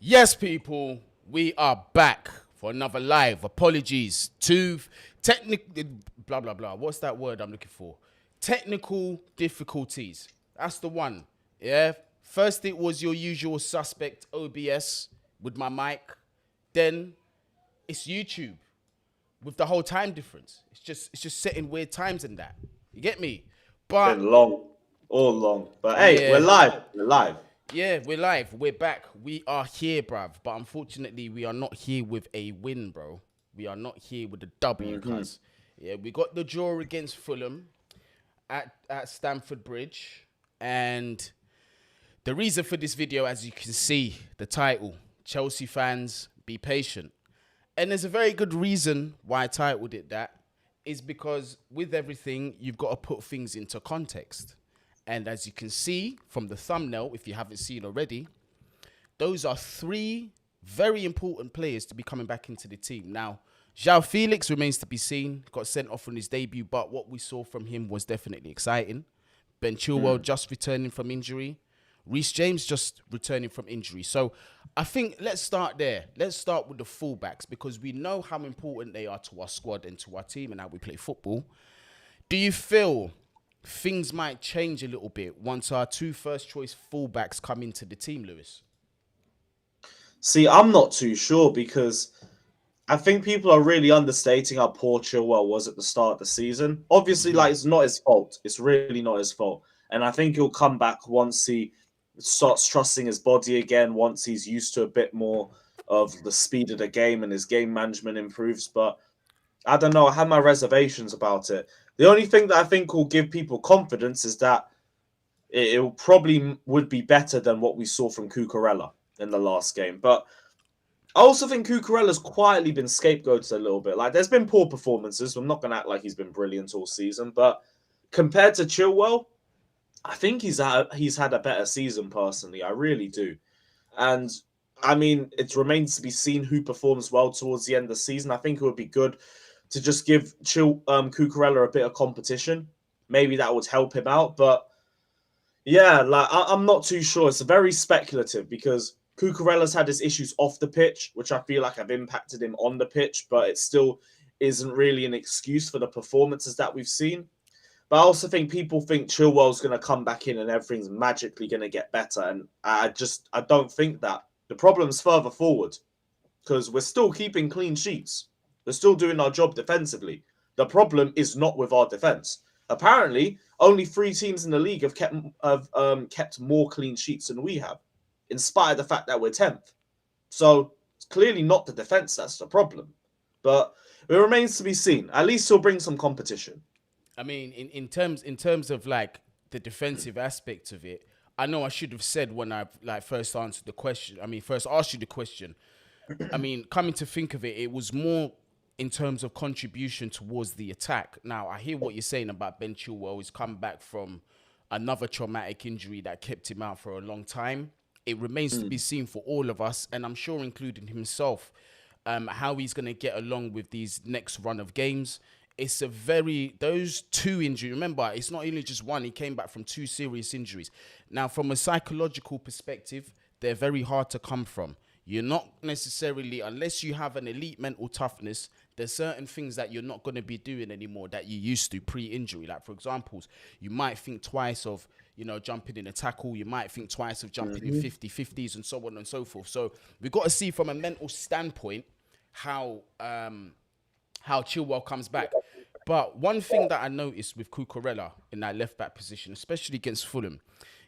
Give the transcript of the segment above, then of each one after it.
Yes, people, we are back for another live. Apologies to technical, blah, blah, blah. What's that word I'm looking for? Technical difficulties. That's the one. Yeah. First, it was your usual suspect, OBS, with my mic. Then it's YouTube with the whole time difference. It's just setting weird times and that. You get me? But Been long, all long. But hey, we're yeah. live. We're live. Yeah, we're live. We're back. We are here, bruv. But unfortunately, we are not here with a win, bro. We are not here with a W, cuz. Yeah, we got the draw against Fulham at Stamford Bridge. And the reason for this video, as you can see, the title, Chelsea fans, be patient. And there's a very good reason why I titled it that, is because with everything, you've got to put things into context. And as you can see from the thumbnail, if you haven't seen already, those are three very important players to be coming back into the team. Now, Joao Felix remains to be seen, got sent off on his debut, but what we saw from him was definitely exciting. Ben Chilwell just returning from injury. Reece James just returning from injury. So I think let's start there. Let's start with the fullbacks because we know how important they are to our squad and to our team and how we play football. Do you feel things might change a little bit once our two first choice fullbacks come into the team, Lewis? See, I'm not too sure because I think people are really understating how poor Chilwell was at the start of the season. Obviously, it's not his fault. It's really not his fault. And I think he'll come back once he starts trusting his body again, once he's used to a bit more of the speed of the game and his game management improves. But I don't know. I have my reservations about it. The only thing that I think will give people confidence is that it probably would be better than what we saw from Cucurella in the last game. But I also think Cucurella's quietly been scapegoated a little bit. Like, there's been poor performances. I'm not going to act like he's been brilliant all season. But compared to Chilwell, I think he's had a better season, personally. I really do. And, I mean, it remains to be seen who performs well towards the end of the season. I think it would be good to just give Cucurella a bit of competition. Maybe that would help him out. But yeah, I'm not too sure. It's very speculative because Cucurella's had his issues off the pitch, which I feel like have impacted him on the pitch, but it still isn't really an excuse for the performances that we've seen. But I also think people think Chilwell's going to come back in and everything's magically going to get better. And I don't think that. The problem's further forward because we're still keeping clean sheets. We're still doing our job defensively. The problem is not with our defense. Apparently, only 3 teams in the league have kept more clean sheets than we have, in spite of the fact that we're 10th. So it's clearly not the defense that's the problem. But it remains to be seen. At least he'll bring some competition. I mean, in terms of like the defensive aspect of it, I know I should have said when I first answered the question. I mean, first asked you the question. I mean, coming to think of it, it was more in terms of contribution towards the attack. Now, I hear what you're saying about Ben Chilwell. He's come back from another traumatic injury that kept him out for a long time. It remains to be seen for all of us, and I'm sure including himself, how he's going to get along with these next run of games. It's those 2 injuries, remember, it's not only just one, he came back from 2 serious injuries. Now, from a psychological perspective, they're very hard to come from. You're not necessarily, unless you have an elite mental toughness, there's certain things that you're not going to be doing anymore that you used to pre-injury. Like, for example, you might think twice of, jumping in a tackle. You might think twice of jumping in 50-50s and so on and so forth. So we've got to see from a mental standpoint how Chilwell comes back. But one thing that I noticed with Cucurella in that left-back position, especially against Fulham,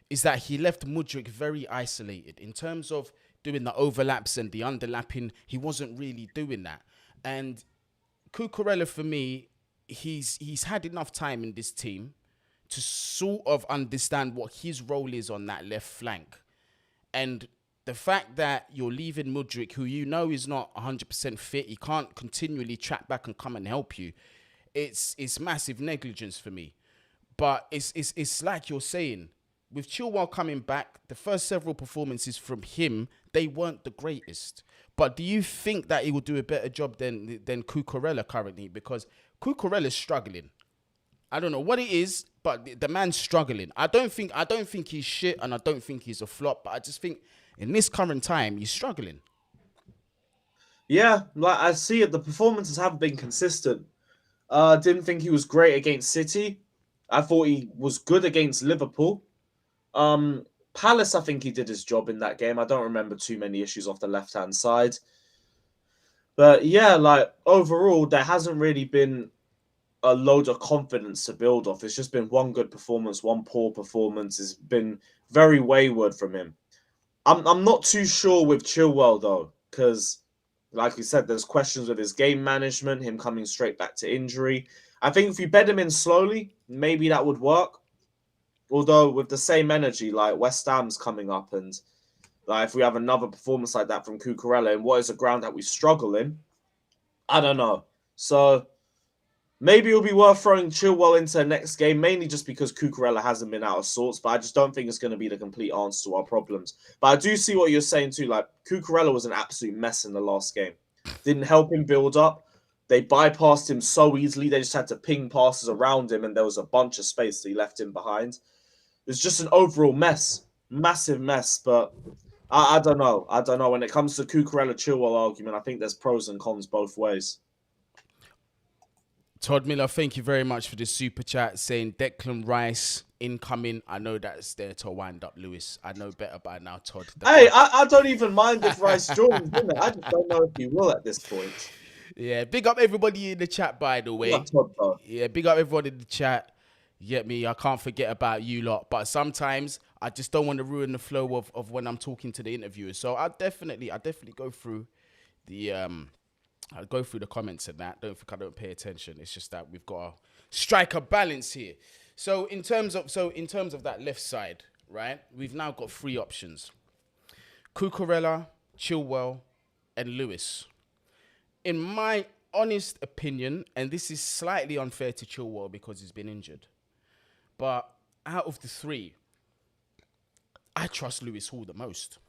is that he left Mudryk very isolated in terms of doing the overlaps and the underlapping. He wasn't really doing that. And Cucurella, for me, he's had enough time in this team to sort of understand what his role is on that left flank. And the fact that you're leaving Mudryk, who you know is not 100% fit, he can't continually track back and come and help you, it's massive negligence for me. But it's like you're saying, with Chilwell coming back, the first several performances from him, they weren't the greatest. But do you think that he will do a better job than Cucurella currently? Because Cucurella's struggling. I don't know what it is, but the man's struggling. I don't think he's shit, and I don't think he's a flop. But I just think In this current time, he's struggling. Yeah, like I see it. The performances haven't been consistent. Didn't think he was great against City. I thought he was good against Liverpool. Um, Palace, I think he did his job in that game. I don't remember too many issues off the left hand side. But yeah, like overall, there hasn't really been a load of confidence to build off. It's just been one good performance, one poor performance. It's been very wayward from him. I'm not too sure with Chilwell though, because like we said, there's questions with his game management, him coming straight back to injury. I think if you bed him in slowly, maybe that would work. Although with the same energy, like West Ham's coming up, and like if we have another performance like that from Cucurella in what is a ground that we struggle in, I don't know. So maybe it'll be worth throwing Chilwell into the next game, mainly just because Cucurella hasn't been out of sorts, but I just don't think it's going to be the complete answer to our problems. But I do see what you're saying too. Like, Cucurella was an absolute mess in the last game. Didn't help him build up. They bypassed him so easily. They just had to ping passes around him, and there was a bunch of space that he left him behind. It was just an overall mess. Massive mess, but I don't know. I don't know. When it comes to Cucurella-Chilwell argument, I think there's pros and cons both ways. Todd Miller, thank you very much for this super chat saying Declan Rice incoming. I know that's there to wind up Lewis. I know better by now, Todd. Hey, I don't even mind if Rice joins, in it. I just don't know if he will at this point. Yeah, big up everybody in the chat, by the way. Yeah, big up everyone in the chat. You get me? I can't forget about you lot. But sometimes I just don't want to ruin the flow of when I'm talking to the interviewers. So I definitely go through the I'll go through the comments and that. Don't think I don't pay attention. It's just that we've got to strike a balance here. So in terms of that left side, right? We've now got three options: Cucurella, Chilwell, and Lewis. In my honest opinion, and this is slightly unfair to Chilwell because he's been injured, but out of the three, I trust Lewis Hall the most.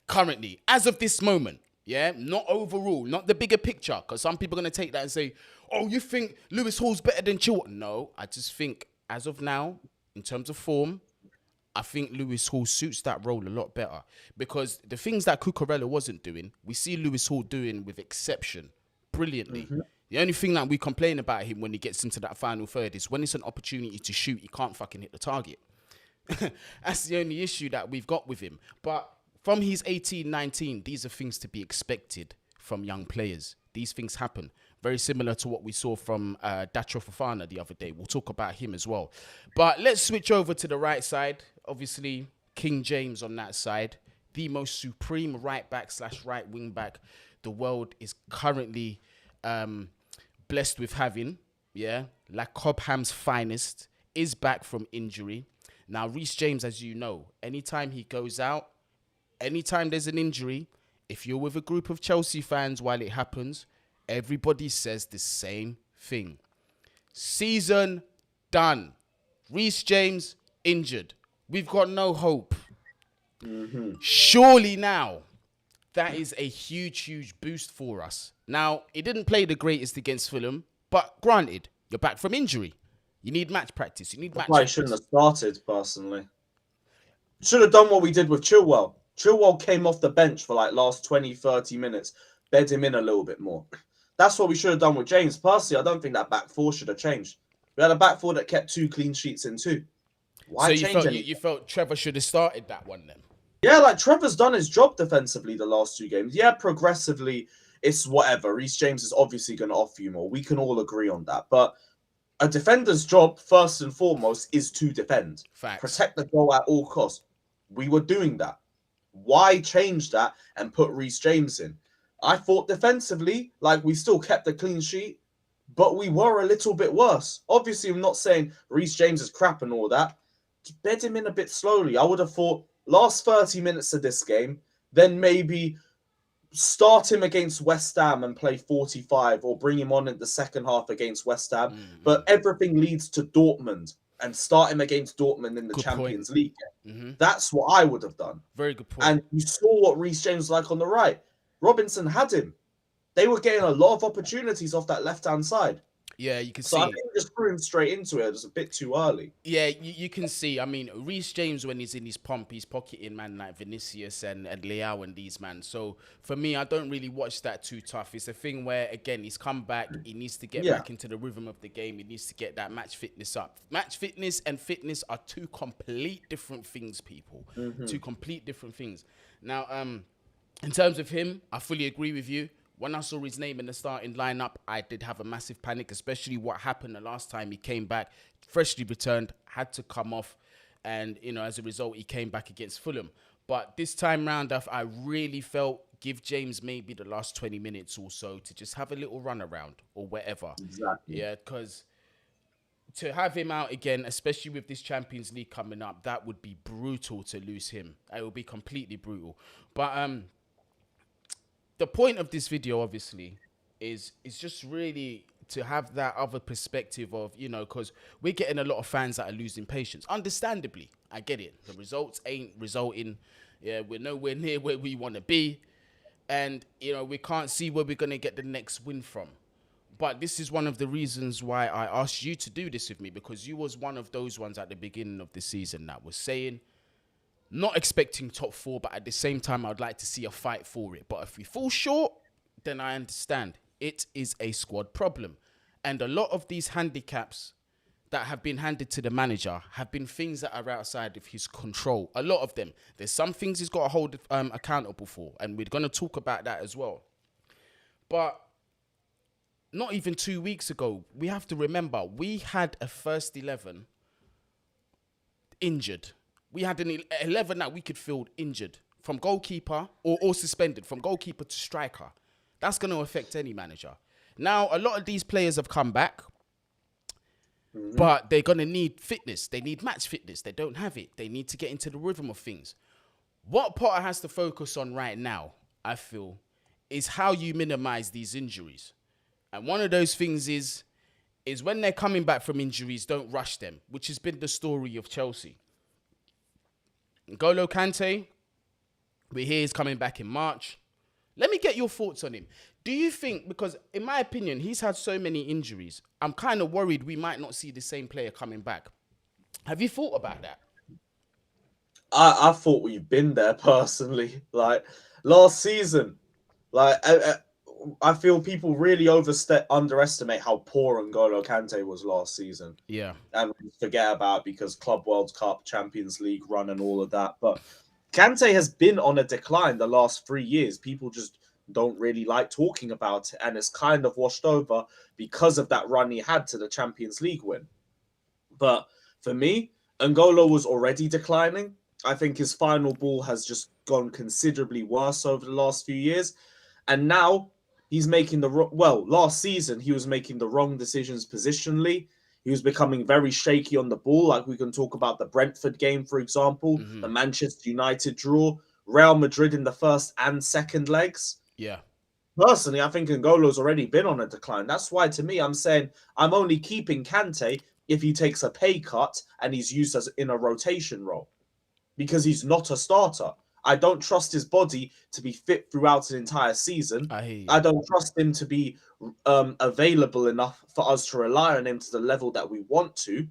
Currently, as of this moment. Yeah, not overall, not the bigger picture, because some people are going to take that and say, oh, you think Lewis Hall's better than Chilwell? No, I just think, as of now, in terms of form, I think Lewis Hall suits that role a lot better. Because the things that Cucurella wasn't doing, we see Lewis Hall doing with exception, brilliantly. Mm-hmm. The only thing that we complain about him when he gets into that final third is when it's an opportunity to shoot, he can't fucking hit the target. That's the only issue that we've got with him. But from his 18, 19, these are things to be expected from young players. These things happen. Very similar to what we saw from Datro Fofana the other day. We'll talk about him as well. But let's switch over to the right side. Obviously, King James on that side. The most supreme right back / right wing back the world is currently blessed with having. Yeah, like Cobham's finest is back from injury. Now, Reece James, as you know, anytime he goes out, anytime there's an injury, if you're with a group of Chelsea fans while it happens, everybody says the same thing. Season done. Reece James injured. We've got no hope. Mm-hmm. Surely now, that is a huge, huge boost for us. Now, he didn't play the greatest against Fulham, but granted, you're back from injury. You need match practice. You need match practice. I shouldn't have started, personally. Should have done what we did with Chilwell. Chilwell came off the bench for like last 20, 30 minutes, bed him in a little bit more. That's what we should have done with James. Personally, I don't think that back four should have changed. We had a back four that kept 2 clean sheets in 2. Why change anything? You felt Trevor should have started that one then? Yeah, like Trevor's done his job defensively the last 2 games. Yeah, progressively, it's whatever. Reece James is obviously going to offer you more. We can all agree on that. But a defender's job, first and foremost, is to defend. Facts. Protect the goal at all costs. We were doing that. Why change that and put Reece James in? I thought defensively, like we still kept a clean sheet, but we were a little bit worse. Obviously, I'm not saying Reece James is crap and all that. Just bed him in a bit slowly. I would have thought last 30 minutes of this game, then maybe start him against West Ham and play 45 or bring him on in the second half against West Ham. Mm-hmm. But everything leads to Dortmund and start him against Dortmund in the Champions League. Mm-hmm. That's what I would have done. Very good point. And you saw what Reece James was like on the right. Robinson had him. They were getting a lot of opportunities off that left-hand side. Yeah, you can So I see. think we just threw him straight into it. It was a bit too early. Yeah, you can see. I mean, Reece James, when he's in his pomp, he's pocketing man like Vinicius and Leao and these man. So for me, I don't really watch that too tough. It's a thing where, again, he's come back. He needs to get Yeah. back into the rhythm of the game. He needs to get that match fitness up. Match fitness and fitness are two complete different things, people. Two complete different things. Now, in terms of him, I fully agree with you. When I saw his name in the starting lineup, I did have a massive panic, especially what happened the last time he came back, freshly returned, had to come off, and as a result, he came back against Fulham. But this time round, I really felt give James maybe the last 20 minutes or so to just have a little run around or whatever. Exactly. Yeah, because to have him out again, especially with this Champions League coming up, that would be brutal to lose him. It would be completely brutal. But the point of this video, obviously, is just really to have that other perspective of, because we're getting a lot of fans that are losing patience. Understandably, I get it. The results ain't resulting. Yeah, we're nowhere near where we want to be. And, we can't see where we're going to get the next win from. But this is one of the reasons why I asked you to do this with me, because you was one of those ones at the beginning of the season that was saying, not expecting top four, but at the same time, I'd like to see a fight for it. But if we fall short, then I understand. It is a squad problem. And a lot of these handicaps that have been handed to the manager have been things that are outside of his control. A lot of them. There's some things he's got to hold accountable for. And we're going to talk about that as well. But not even 2 weeks ago, we have to remember, we had a first 11 injured. We had an 11 that we could field injured from goalkeeper or suspended from goalkeeper to striker. That's going to affect any manager. Now, a lot of these players have come back, but they're going to need fitness. They need match fitness. They don't have it. They need to get into the rhythm of things. What Potter has to focus on right now, I feel, is how you minimize these injuries. And one of those things is when they're coming back from injuries, don't rush them, which has been the story of Chelsea. N'Golo Kante, we hear he's coming back in March. Let me get your thoughts on him. Do you think, because in my opinion, he's had so many injuries, I'm kind of worried we might not see the same player coming back. Have you thought about that? I thought we've been there personally. Like last season, like I feel people really underestimate how poor N'Golo Kante was last season. Yeah. And we forget about because Club World Cup, Champions League run, and all of that. But Kante has been on a decline the last 3 years. People just don't really like talking about it, and it's kind of washed over because of that run he had to the Champions League win. But for me, N'Golo was already declining. I think his final ball has just gone considerably worse over the last few years. And now he's making last season, he was making the wrong decisions positionally. He was becoming very shaky on the ball. Like we can talk about the Brentford game, for example, the Manchester United draw, Real Madrid in the first and second legs. Yeah. Personally, I think N'Golo's already been on a decline. That's why, to me, I'm saying I'm only keeping Kante if he takes a pay cut and he's used as in a rotation role, because he's not a starter. I don't trust his body to be fit throughout an entire season. I hear you. I don't trust him to be available enough for us to rely on him to the level that we want to.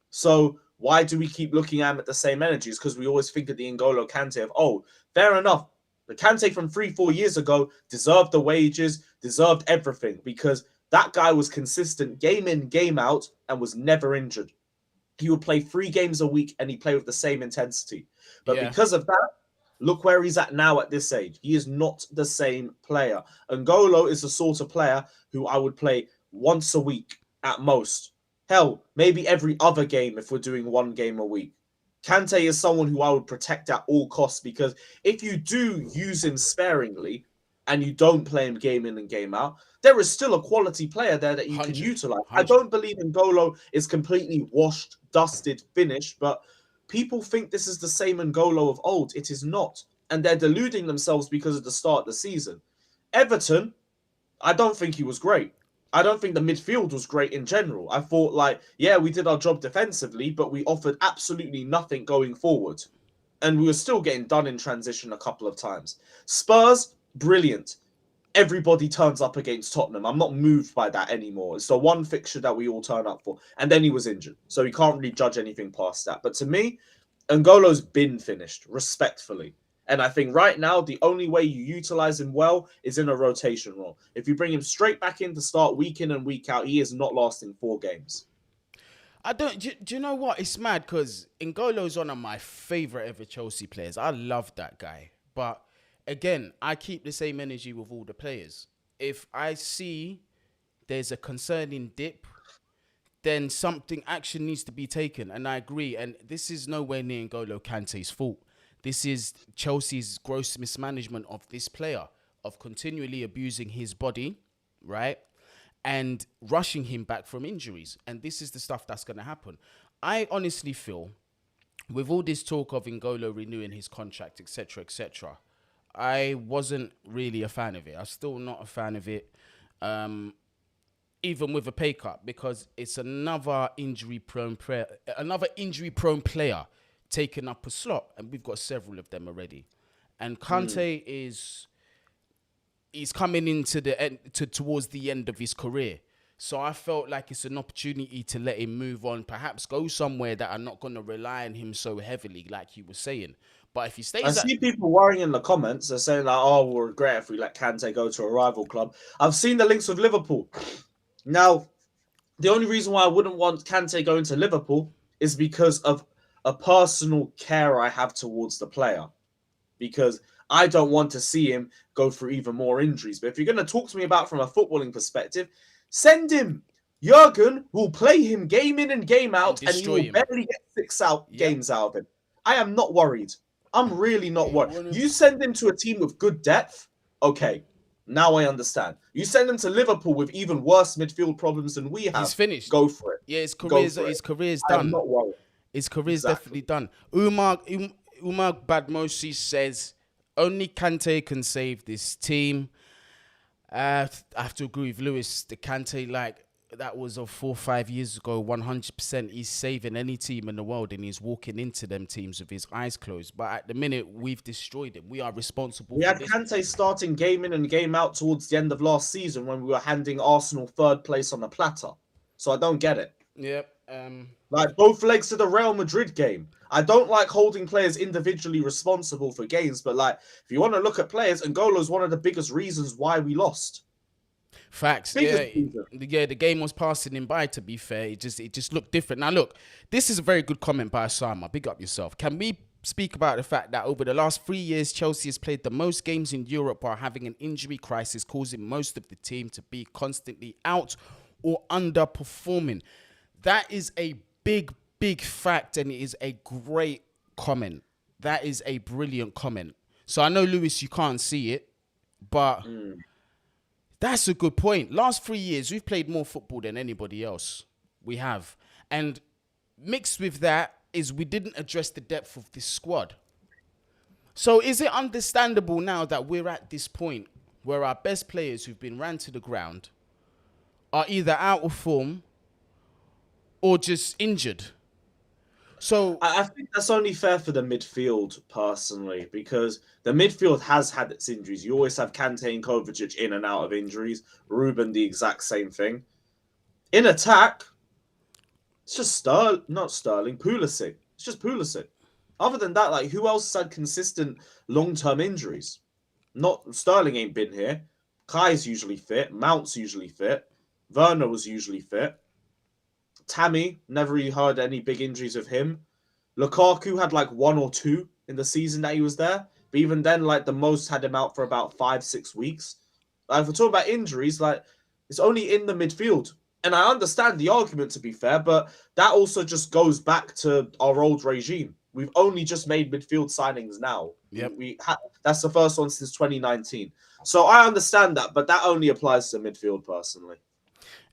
So why do we keep looking at him at the same energies? Because we always think of the N'Golo Kante of, oh, fair enough. The Kante from 3-4 years ago deserved the wages, deserved everything, because that guy was consistent game in, game out, and was never injured. He would play 3 games a week and he played with the same intensity. But because of that, look where he's at now at this age. He is not the same player. N'Golo is the sort of player who I would play once a week at most. Hell, maybe every other game if we're doing 1 game a week. Kante is someone who I would protect at all costs, because if you do use him sparingly and you don't play him game in and game out, there is still a quality player there that you can utilize. 100. I don't believe N'Golo is completely washed, dusted, finished, but people think this is the same N'Golo of old. It is not. And they're deluding themselves because of the start of the season. Everton, I don't think he was great. I don't think the midfield was great in general. I thought, we did our job defensively, but we offered absolutely nothing going forward. And we were still getting done in transition a couple of times. Spurs, brilliant. everybody turns up against Tottenham. I'm not moved by that anymore. It's the one fixture that we all turn up for. And then he was injured. So you can't really judge anything past that. But to me, N'Golo's been finished, respectfully. And I think right now, the only way you utilize him well is in a rotation role. If you bring him straight back in to start week in and week out, he is not lasting 4 games. Do you know what? It's mad because N'Golo's one of my favorite ever Chelsea players. I love that guy. But again, I keep the same energy with all the players. If I see there's a concerning dip, then action needs to be taken. And I agree. And this is nowhere near N'Golo Kante's fault. This is Chelsea's gross mismanagement of this player, of continually abusing his body, right? And rushing him back from injuries. And this is the stuff that's going to happen. I honestly feel, with all this talk of N'Golo renewing his contract, etc., I wasn't really a fan of it. I'm still not a fan of it, even with a pay cut, because it's another injury-prone player taking up a slot, and we've got several of them already. And Kante he's coming into the end towards the end of his career. So I felt like it's an opportunity to let him move on, perhaps go somewhere that are not going to rely on him so heavily, like he was saying. But if he stays, I see people worrying in the comments. They're saying like, "Oh, we'll regret if we let Kante go to a rival club." I've seen the links with Liverpool. Now, the only reason why I wouldn't want Kante going to Liverpool is because of a personal care I have towards the player, because I don't want to see him go through even more injuries. But if you're going to talk to me about from a footballing perspective, send him. Jurgen will play him game in and game out, and he will barely get 6 games out of him. I am not worried. I'm really not worried. You send him to a team with good depth, okay, now I understand. You send him to Liverpool with even worse midfield problems than we have. He's finished. Go for it. Yeah, his career's done. I'm not worried. His career's definitely done. Umar Badmosi says, only Kante can save this team. I have to agree with Lewis. The Kante, that was 4 or 5 years ago, 100%. He's saving any team in the world, and he's walking into them teams with his eyes closed. But at the minute, we've destroyed him. We are responsible. We had Kante starting game in and game out towards the end of last season when we were handing Arsenal 3rd place on a platter. So I don't get it. Yep. Both legs of the Real Madrid game. I don't like holding players individually responsible for games, but if you want to look at players, N'Golo's one of the biggest reasons why we lost. Facts. The game was passing him by, to be fair. It just looked different. Now, look, this is a very good comment by Osama. Big up yourself. Can we speak about the fact that over the last 3 years, Chelsea has played the most games in Europe while having an injury crisis, causing most of the team to be constantly out or underperforming? That is a big fact, and it is a great comment. That is a brilliant comment. So I know, Lewis, you can't see it, but that's a good point. Last 3 years, we've played more football than anybody else. We have. And mixed with that is we didn't address the depth of this squad. So is it understandable now that we're at this point where our best players who've been ran to the ground are either out of form or just injured? So I think that's only fair for the midfield, personally, because the midfield has had its injuries. You always have Kante and Kovacic in and out of injuries. Ruben, the exact same thing. In attack, it's just Pulisic. It's just Pulisic. Other than that, who else has had consistent long-term injuries? Not Sterling ain't been here. Kai's usually fit. Mount's usually fit. Werner was usually fit. Tammy, never really heard any big injuries of him. Lukaku had 1 or 2 in the season that he was there. But even then, the most had him out for about 5-6 weeks. If we're talking about injuries, it's only in the midfield. And I understand the argument, to be fair, but that also just goes back to our old regime. We've only just made midfield signings now. Yep. That's the first one since 2019. So I understand that, but that only applies to midfield, personally.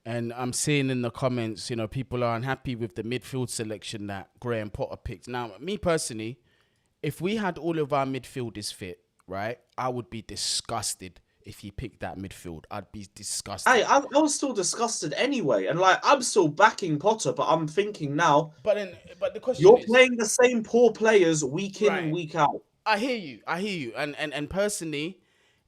And I'm seeing in the comments, people are unhappy with the midfield selection that Graham Potter picked. Now, me personally, if we had all of our midfielders fit, right, I would be disgusted if he picked that midfield. I'd be disgusted. I was still disgusted anyway. And I'm still backing Potter, but I'm thinking now. But the question you're playing the same poor players week in and week out. I hear you. And personally,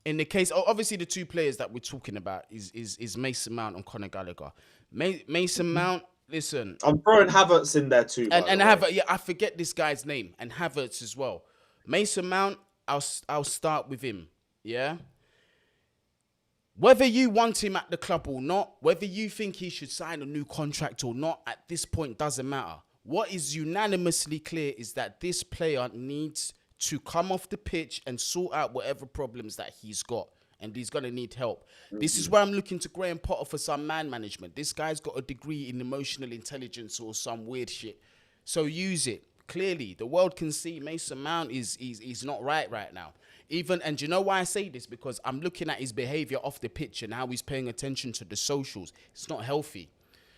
in the case, obviously the two players that we're talking about is Mason Mount and Conor Gallagher. Mason Mount, listen, I'm throwing Havertz in there too, by and the way. Havertz, yeah, I forget this guy's name, and Havertz as well. Mason Mount, I'll start with him. Yeah. Whether you want him at the club or not, whether you think he should sign a new contract or not, at this point doesn't matter. What is unanimously clear is that this player needs to come off the pitch and sort out whatever problems that he's got. And he's going to need help. This is where I'm looking to Graham Potter for some man management. This guy's got a degree in emotional intelligence or some weird shit. So use it. Clearly, the world can see Mason Mount is not right now. And you know why I say this? Because I'm looking at his behavior off the pitch and how he's paying attention to the socials. It's not healthy.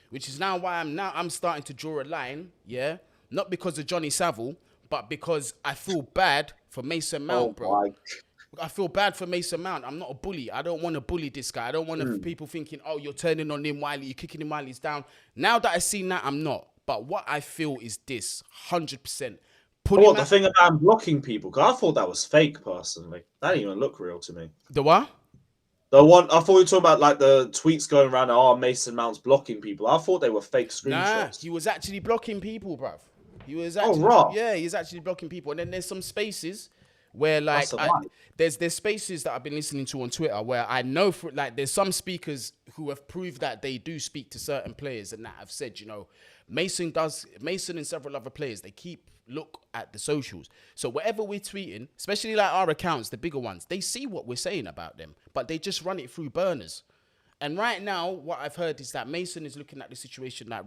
Which is now why I'm starting to draw a line, yeah? Not because of Johnny Savile, but because I feel bad for Mason Mount, bro. I feel bad for Mason Mount. I'm not a bully. I don't want to bully this guy. I don't want people thinking, oh, you're turning on him while you're kicking him while he's down. Now that I've seen that, I'm not. But what I feel is this, 100%. The thing about him blocking people? Because I thought that was fake, personally. That didn't even look real to me. The what? The one, I thought you were talking about like the tweets going around, oh, Mason Mount's blocking people. I thought they were fake screenshots. Nah, he was actually blocking people, bruv. He was actually blocking people. And then there's some spaces where like there's spaces that I've been listening to on Twitter where I know for like there's some speakers who have proved that they do speak to certain players and that have said, you know, Mason and several other players, they keep look at the socials. So whatever we're tweeting, especially like our accounts, the bigger ones, they see what we're saying about them, but they just run it through burners. And right now, what I've heard is that Mason is looking at the situation like,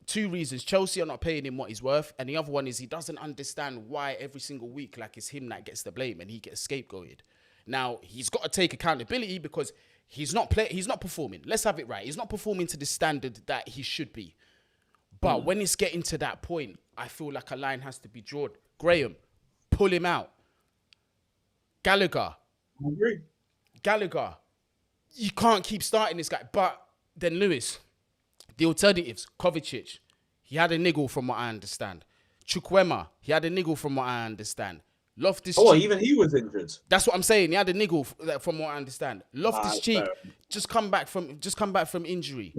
two reasons. Chelsea are not paying him what he's worth. And the other one is he doesn't understand why every single week, like it's him that gets the blame and he gets scapegoated. Now, he's got to take accountability because he's not performing. Let's have it right. He's not performing to the standard that he should be. But when it's getting to that point, I feel like a line has to be drawn. Graham, pull him out. Gallagher. I agree. Gallagher, you can't keep starting this guy. But then Lewis, the alternatives, Kovacic, he had a niggle from what I understand. Chukwuemeka, he had a niggle from what I understand. Loftus-Cheek, even he was injured. That's what I'm saying. He had a niggle from what I understand. Loftus-Cheek just come back from injury.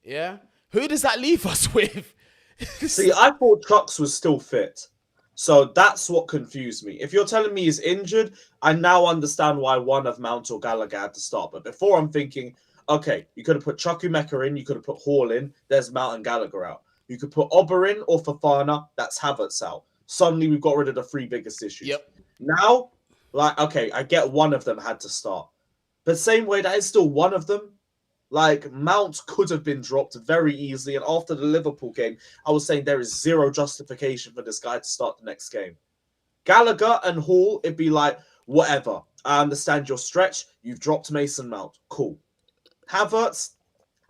Yeah? Who does that leave us with? See, I thought Chucks was still fit. So that's what confused me. If you're telling me he's injured, I now understand why one of Mount or Gallagher had to start. But before I'm thinking, okay, you could have put Chukwuemeka in, you could have put Hall in, there's Mount and Gallagher out. You could put Ober in or Fofana, that's Havertz out. Suddenly we've got rid of the three biggest issues. Yep. Now, like, okay, I get one of them had to start. But same way, that is still one of them. Like, Mount could have been dropped very easily. And after the Liverpool game, I was saying there is zero justification for this guy to start the next game. Gallagher and Hall, it'd be like, whatever. I understand your stretch. You've dropped Mason Mount. Cool. Havertz,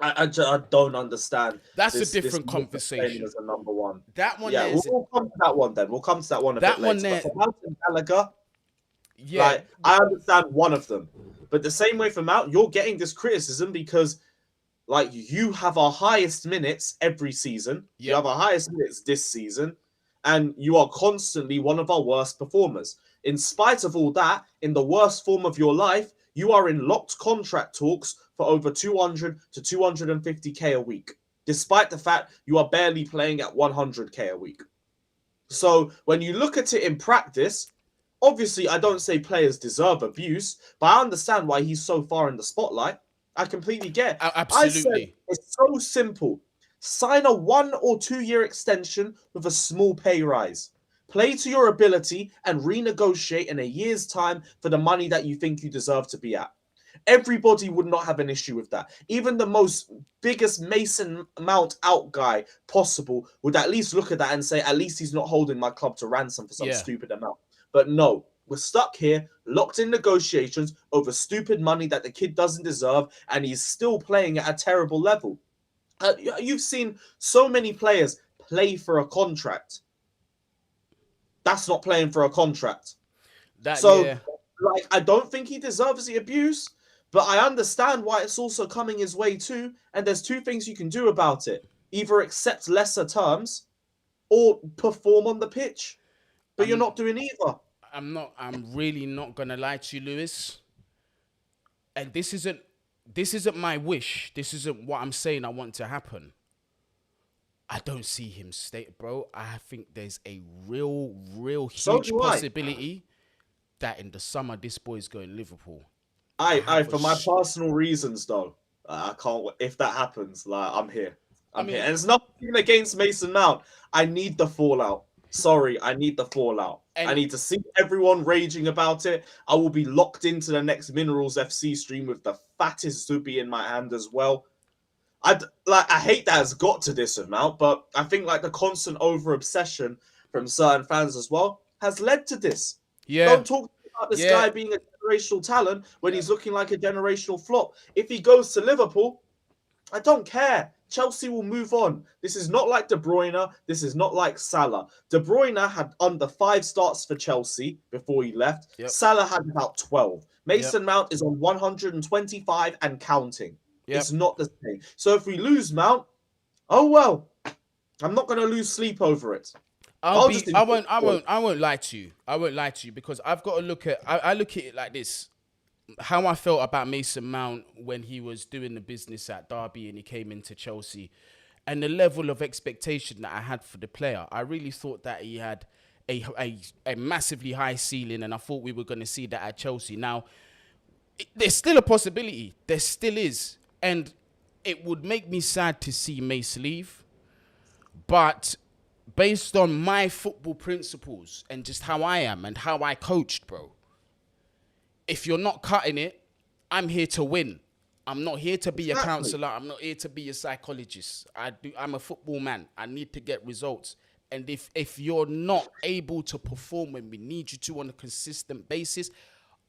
I don't understand. That's a different conversation. As a number one. That one, yeah, we'll come to that one then. We'll come to that one a bit later. But for Mount and Gallagher, yeah, like, I understand one of them. But the same way for Mount, you're getting this criticism because, like, you have our highest minutes every season. Yep. You have our highest minutes this season. And you are constantly one of our worst performers. In spite of all that, in the worst form of your life, you are in locked contract talks for over 200 to 250k a week, despite the fact you are barely playing at 100k a week. So when you look at it in practice, obviously I don't say players deserve abuse, but I understand why he's so far in the spotlight. I completely get it. Absolutely. I said it's so simple. Sign a 1 or 2 year extension with a small pay rise. Play to your ability and renegotiate in a year's time for the money that you think you deserve to be at. Everybody would not have an issue with that. Even the most biggest Mason Mount out guy possible would at least look at that and say, at least he's not holding my club to ransom for some stupid amount. But no, we're stuck here, locked in negotiations over stupid money that the kid doesn't deserve, and he's still playing at a terrible level. You've seen so many players play for a contract. That's not playing for a contract. Like, I don't think he deserves the abuse, but I understand why it's also coming his way too. And there's two things you can do about it. Either accept lesser terms or perform on the pitch. But you're not doing either. I'm really not going to lie to you, Lewis. and this isn't my wish. This isn't what I'm saying I want to happen. I don't see him stay, bro. I think there's a real So huge do I. possibility that in the summer this boy's going Liverpool. For my personal reasons though, I can't. If that happens, like I'm here. I I'm here, mean, and it's nothing against Mason Mount. I need the fallout. Sorry, I need the fallout. I and need to see everyone raging about it. I will be locked into the next Minerals FC stream with the fattest Zubi in my hand as well. I hate that it's got to this amount, but I think like the constant over obsession from certain fans as well has led to this. yeah, Don't talk about this yeah, guy being a generational talent when he's looking like a generational flop. If he goes to Liverpool, I don't care. Chelsea will move on. This is not like De Bruyne. This is not like Salah. De Bruyne had under 5 starts for Chelsea before he left. yep, Salah had about 12. yep, Mason Mount is on 125 and counting. yep. It's not the same. So if we lose Mount, oh well. I'm not going to lose sleep over it. I'll just I enjoy won't, I it. won't, I won't lie to you. I won't lie to you because I've got to I look at it like this. How I felt about Mason Mount when he was doing the business at Derby and he came into Chelsea, and the level of expectation that I had for the player, I really thought that he had a massively high ceiling, and I thought we were going to see that at Chelsea. Now, there's still a possibility. There still is, and it would make me sad to see Mace leave, but based on my football principles and just how I am and how I coached, bro, if you're not cutting it, I'm here to win. I'm not here to be a counselor. I'm not here to be a psychologist. I'm a football man. I need to get results. And if you're not able to perform when we need you to on a consistent basis,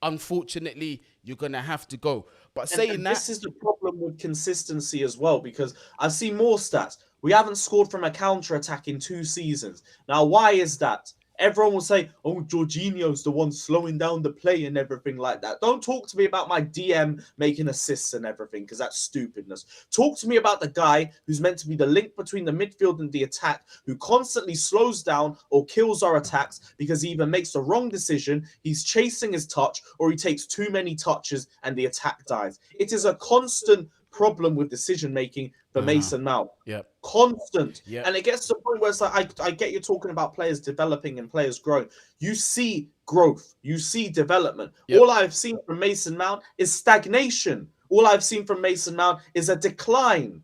unfortunately, you're going to have to go. But saying that... This is the problem with consistency as well, because I've seen more stats. We haven't scored from a counter-attack in 2 seasons. Now, why is that? Everyone will say, oh, Jorginho's the one slowing down the play and everything like that. Don't talk to me about my DM making assists and everything, because that's stupidness. Talk to me about the guy who's meant to be the link between the midfield and the attack, who constantly slows down or kills our attacks because he either makes the wrong decision, he's chasing his touch, or he takes too many touches and the attack dies. It is a constant problem with decision making for Mason Mount. Yep. Constant. Yep. And it gets to the point where it's like, I get you talking about players developing and players growing. You see growth. You see development. Yep. All I've seen from Mason Mount is stagnation. All I've seen from Mason Mount is a decline.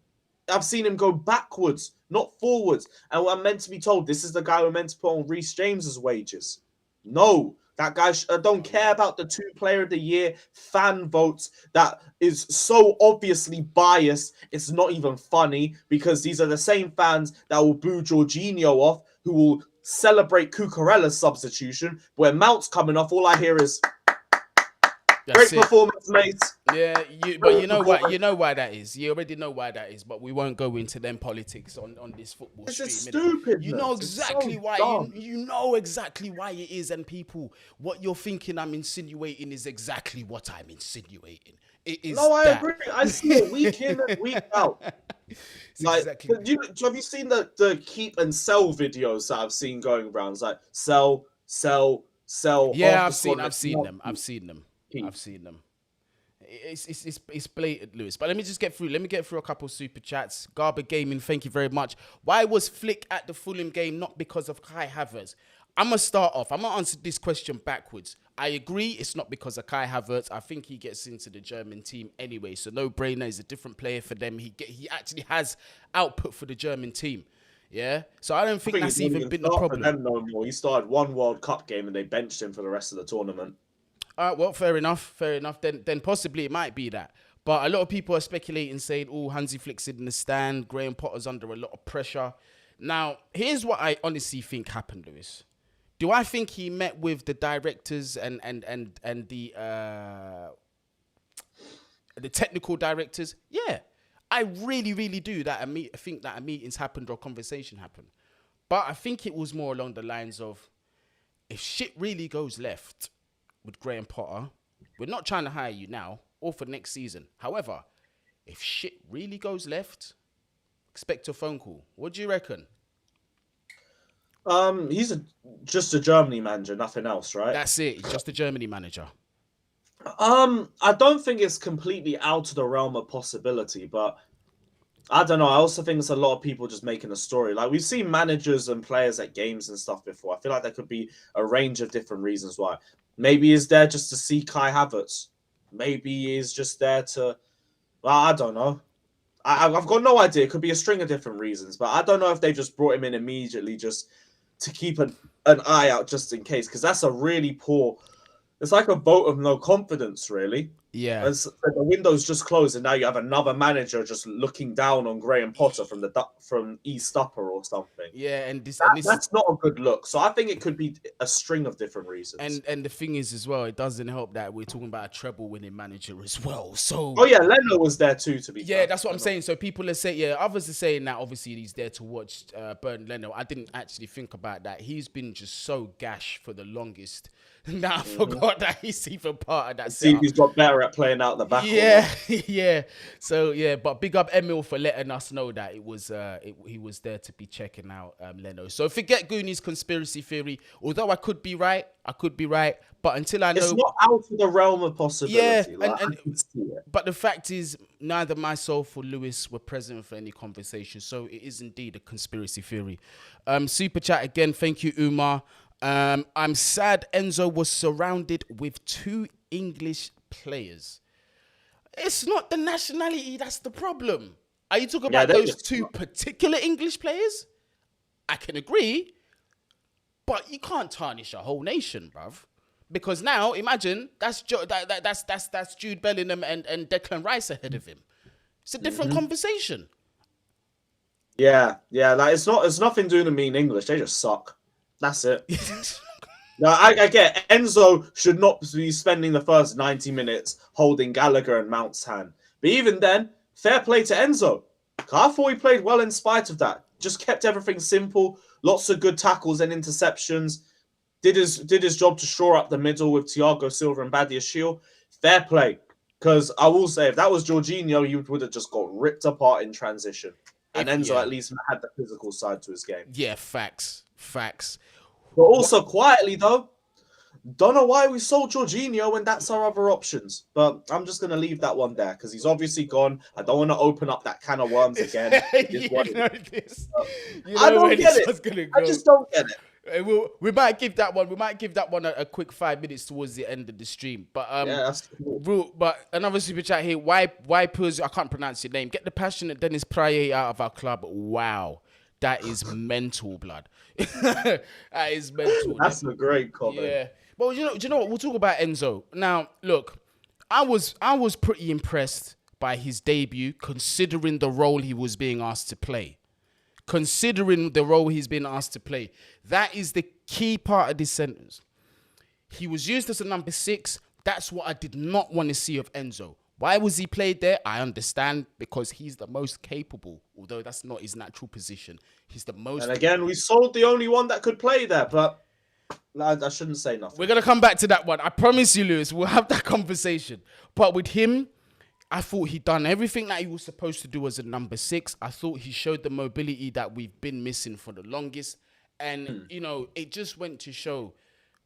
I've seen him go backwards, not forwards. And I'm meant to be told this is the guy we're meant to put on Reece James's wages. No. That guy, I don't care about the 2 Player of the Year fan votes. That is so obviously biased. It's not even funny, because these are the same fans that will boo Jorginho off, who will celebrate Cucurella's substitution. When Mount's coming off, all I hear is, great performance, mate. Yeah, but you know what? You know why that is. You already know why that is. But we won't go into them politics on this football stream. It's stupid. You know exactly why. You know exactly why it is. And people, what you're thinking I'm insinuating is exactly what I'm insinuating. It is. No, I agree. I see it week in and week out. Like, exactly. have you seen the keep and sell videos that I've seen going around? It's like sell. Yeah, I've seen them. It's blatant, Lewis. But let me just get through. Let me get through a couple super chats. Garber Gaming, thank you very much. Why was Flick at the Fulham game not because of Kai Havertz? I'm going to start off. I'm going to answer this question backwards. I agree it's not because of Kai Havertz. I think he gets into the German team anyway. So no brainer, is a different player for them. He actually has output for the German team. Yeah? So I don't think that's even been the problem. For them no more. He started 1 World Cup game and they benched him for the rest of the tournament. Well, fair enough. Then possibly it might be that. But a lot of people are speculating, saying, oh, Hansi Flick's in the stand. Graham Potter's under a lot of pressure. Now, here's what I honestly think happened, Lewis. Do I think he met with the directors and the technical directors? Yeah. I really, really do. I think that a meeting's happened or a conversation happened. But I think it was more along the lines of, if shit really goes left with Graham Potter, we're not trying to hire you now or for next season. However, if shit really goes left, expect a phone call. What do you reckon? He's just a Germany manager, nothing else, right? That's it. He's just a Germany manager. I don't think it's completely out of the realm of possibility, but I don't know. I also think it's a lot of people just making a story. Like we've seen managers and players at games and stuff before. I feel like there could be a range of different reasons why. Maybe he's there just to see Kai Havertz. Maybe he's just there to. Well, I don't know. I've got no idea. It could be a string of different reasons, but I don't know if they just brought him in immediately just to keep an eye out just in case, because that's a really poor. It's like a vote of no confidence, really. Yeah. As the window's just closed, and now you have another manager just looking down on Graham Potter from East Upper or something. Yeah, and this That's not a good look. So I think it could be a string of different reasons. and the thing is as well, it doesn't help that we're talking about a treble winning manager as well. So Oh yeah, Leno was there too. To be yeah, fair, that's what I'm saying. So people are saying, yeah, others are saying that obviously he's there to watch Bernd Leno. I didn't actually think about that. He's been just so gash for the longest. Now I forgot that he's even part of that See, setup. he's got better at playing out the back. Yeah, yeah. So yeah, but big up Emil for letting us know that it was he was there to be checking out Leno. So forget Guni's conspiracy theory. Although I could be right, but until I know, It's not out of the realm of possibility. yeah, Like, I can see it. but the fact is, neither myself or Lewis were present for any conversation, so it is indeed a conspiracy theory. Super chat again. Thank you, Umar. I'm sad Enzo was surrounded with 2 English players. It's not the nationality that's the problem. Are you talking about those 2 particular English players? I can agree, but you can't tarnish a whole nation, bruv. Because now, imagine that's that's Jude Bellingham and Declan Rice ahead of him. It's a different conversation. Yeah, like it's nothing doing to me in English. They just suck. That's it. No, I get it. Enzo should not be spending the first 90 minutes holding Gallagher and Mount's hand. But even then, fair play to Enzo. I thought he played well in spite of that. Just kept everything simple. Lots of good tackles and interceptions. Did his job to shore up the middle with Thiago Silva and Badiashile. Fair play. Because I will say, if that was Jorginho, he would have just got ripped apart in transition. And Enzo at least had the physical side to his game. Yeah, facts. But also quietly though, don't know why we sold Jorginho when that's our other options. But I'm just gonna leave that one there because he's obviously gone. I don't want to open up that can of worms again. I don't get it. I just don't get it. We might give that one a quick 5 minutes towards the end of the stream. But yeah, that's cool. But another super chat here. Why Puz? I can't pronounce your name. Get the passionate Dennis Praye out of our club. Wow. That is mental, blood. That is mental. That's a great comment. Yeah. Well, do you know what? We'll talk about Enzo. Now, look, I was pretty impressed by his debut, considering the role he was being asked to play. That is the key part of this sentence. He was used as a number 6. That's what I did not want to see of Enzo. Why was he played there? I understand, because he's the most capable, although that's not his natural position. He's the most. And again, we sold the only one that could play there, but I shouldn't say nothing. We're going to come back to that one. I promise you, Lewis, we'll have that conversation. But with him, I thought he'd done everything that he was supposed to do as a number 6. I thought he showed the mobility that we've been missing for the longest. And, it just went to show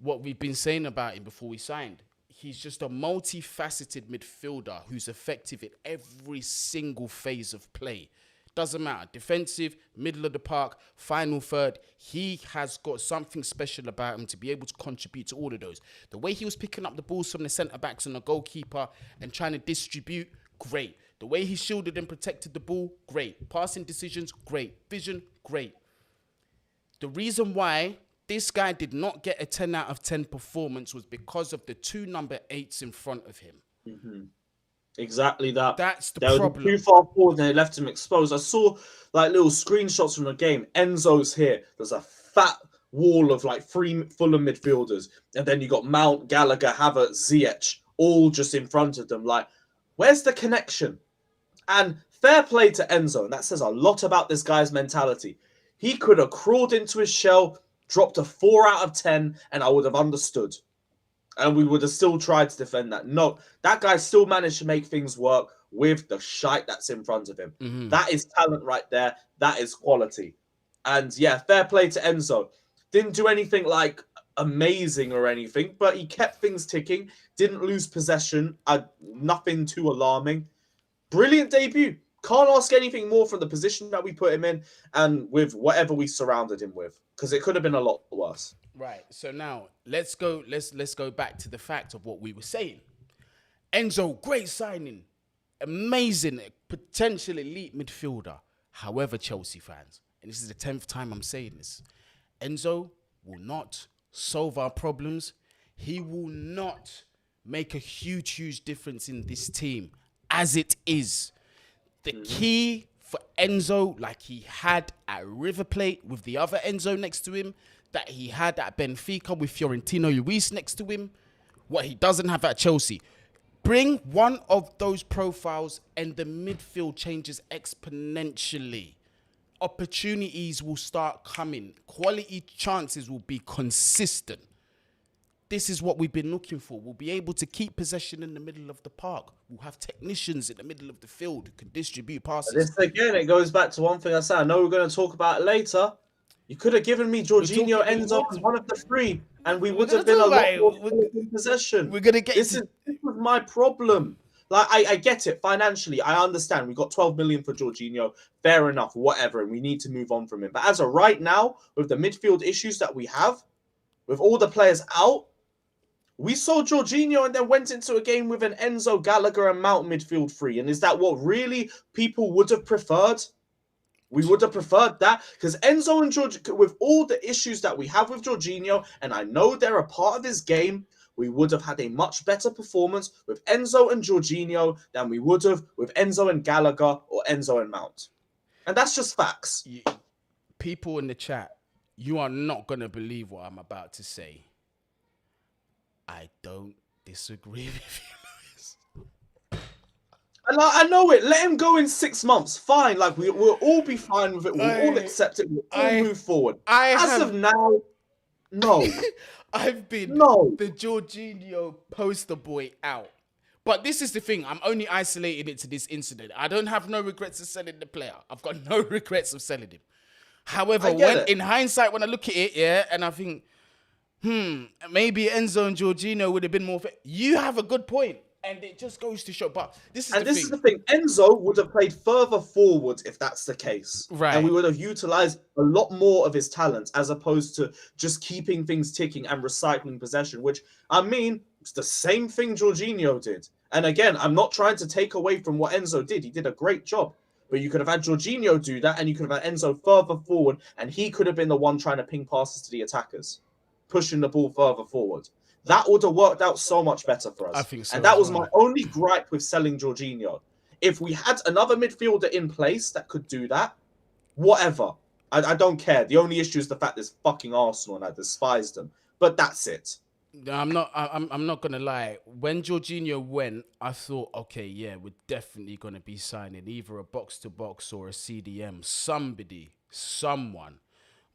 what we've been saying about him before we signed. He's just a multifaceted midfielder who's effective in every single phase of play. Doesn't matter. Defensive, middle of the park, final third. He has got something special about him to be able to contribute to all of those. The way he was picking up the balls from the centre-backs and the goalkeeper and trying to distribute, great. The way he shielded and protected the ball, great. Passing decisions, great. Vision, great. The reason why this guy did not get a 10 out of 10 performance was because of the 2 number 8s in front of him. Mm-hmm. Exactly that. That's the They problem. were too far forward and they left him exposed. I saw like little screenshots from the game. Enzo's here. There's a fat wall of like 3 Fulham midfielders. And then you got Mount, Gallagher, Havertz, Ziyech, all just in front of them. Like, where's the connection? And fair play to Enzo. And that says a lot about this guy's mentality. He could have crawled into his shell, dropped a 4 out of 10, and I would have understood. And we would have still tried to defend that. No, that guy still managed to make things work with the shite that's in front of him. Mm-hmm. That is talent right there. That is quality. And yeah, fair play to Enzo. Didn't do anything like amazing or anything, but he kept things ticking, didn't lose possession, nothing too alarming. Brilliant debut. Can't ask anything more from the position that we put him in and with whatever we surrounded him with, because it could have been a lot worse. Right. So now let's go back to the fact of what we were saying. Enzo, great signing. Amazing, potential elite midfielder. However, Chelsea fans, and this is the 10th time I'm saying this, Enzo will not solve our problems. He will not make a huge difference in this team as it is. The key for Enzo, like he had at River Plate with the other Enzo next to him, that he had at Benfica with Fiorentino Luis next to him, what he doesn't have at Chelsea. Bring one of those profiles and the midfield changes exponentially. Opportunities will start coming. Quality chances will be consistent. This is what we've been looking for. We'll be able to keep possession in the middle of the park. We'll have technicians in the middle of the field who can distribute passes. This again, it goes back to one thing I said. I know we're going to talk about it later. You could have given me Jorginho, Enzo, and one of the three, and we would have been a lot more in possession. We're gonna get this was my problem. Like I get it financially. I understand. We got 12 million for Jorginho. Fair enough, whatever, and we need to move on from him. But as of right now, with the midfield issues that we have, with all the players out, we sold Jorginho and then went into a game with an Enzo, Gallagher, and Mount midfield free. And is that what really people would have preferred? We would have preferred that, because Enzo and George, with all the issues that we have with Jorginho, and I know they're a part of his game, we would have had a much better performance with Enzo and Jorginho than we would have with Enzo and Gallagher or Enzo and Mount. And that's just facts. People in the chat, you are not going to believe what I'm about to say. I don't disagree with you. I know it. Let him go in 6 months. Fine. Like we'll all be fine with it. We'll all accept it. We'll all move forward. As of now, no. I've been the Jorginho poster boy out. But this is the thing. I'm only isolating it to this incident. I don't have no regrets of selling the player. I've got no regrets of selling him. However, in hindsight, when I look at it, and I think, maybe Enzo and Jorginho would have been more. You have a good point. And it just goes to show. But this is the thing. Enzo would have played further forward if that's the case. Right. And we would have utilized a lot more of his talents as opposed to just keeping things ticking and recycling possession, which, I mean, it's the same thing Jorginho did. And again, I'm not trying to take away from what Enzo did. He did a great job. But you could have had Jorginho do that, and you could have had Enzo further forward, and he could have been the one trying to ping passes to the attackers, pushing the ball further forward. That would have worked out so much better for us. I think so. And that was my only gripe with selling Jorginho. If we had another midfielder in place that could do that, whatever. I don't care. The only issue is the fact there's fucking Arsenal and I despise them. But that's it. I'm not gonna lie. When Jorginho went, I thought, okay, yeah, we're definitely gonna be signing either a box to box or a CDM. Someone.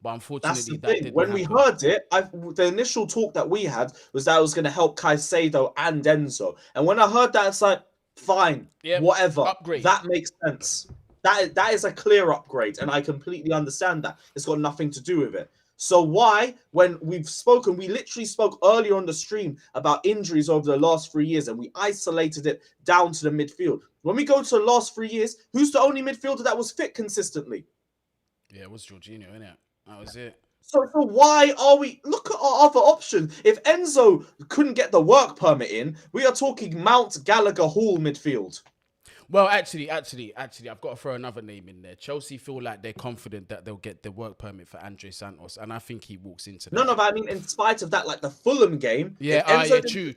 But unfortunately, that's the thing. When we heard it, the initial talk that we had was that it was going to help Caicedo and Enzo. And when I heard that, it's like, fine, whatever. Upgrade. That makes sense. That is a clear upgrade, and I completely understand that. It's got nothing to do with it. So why, when we've spoken, we literally spoke earlier on the stream about injuries over the last 3 years, and we isolated it down to the midfield. When we go to the last 3 years, who's the only midfielder that was fit consistently? Yeah, it was Jorginho, innit? That was it. So why are we... Look at our other option. If Enzo couldn't get the work permit in, we are talking Mount, Gallagher, Hall midfield. Well, actually, I've got to throw another name in there. Chelsea feel like they're confident that they'll get the work permit for Andre Santos, and I think he walks into that. No, but I mean, in spite of that, like the Fulham game... Yeah, true.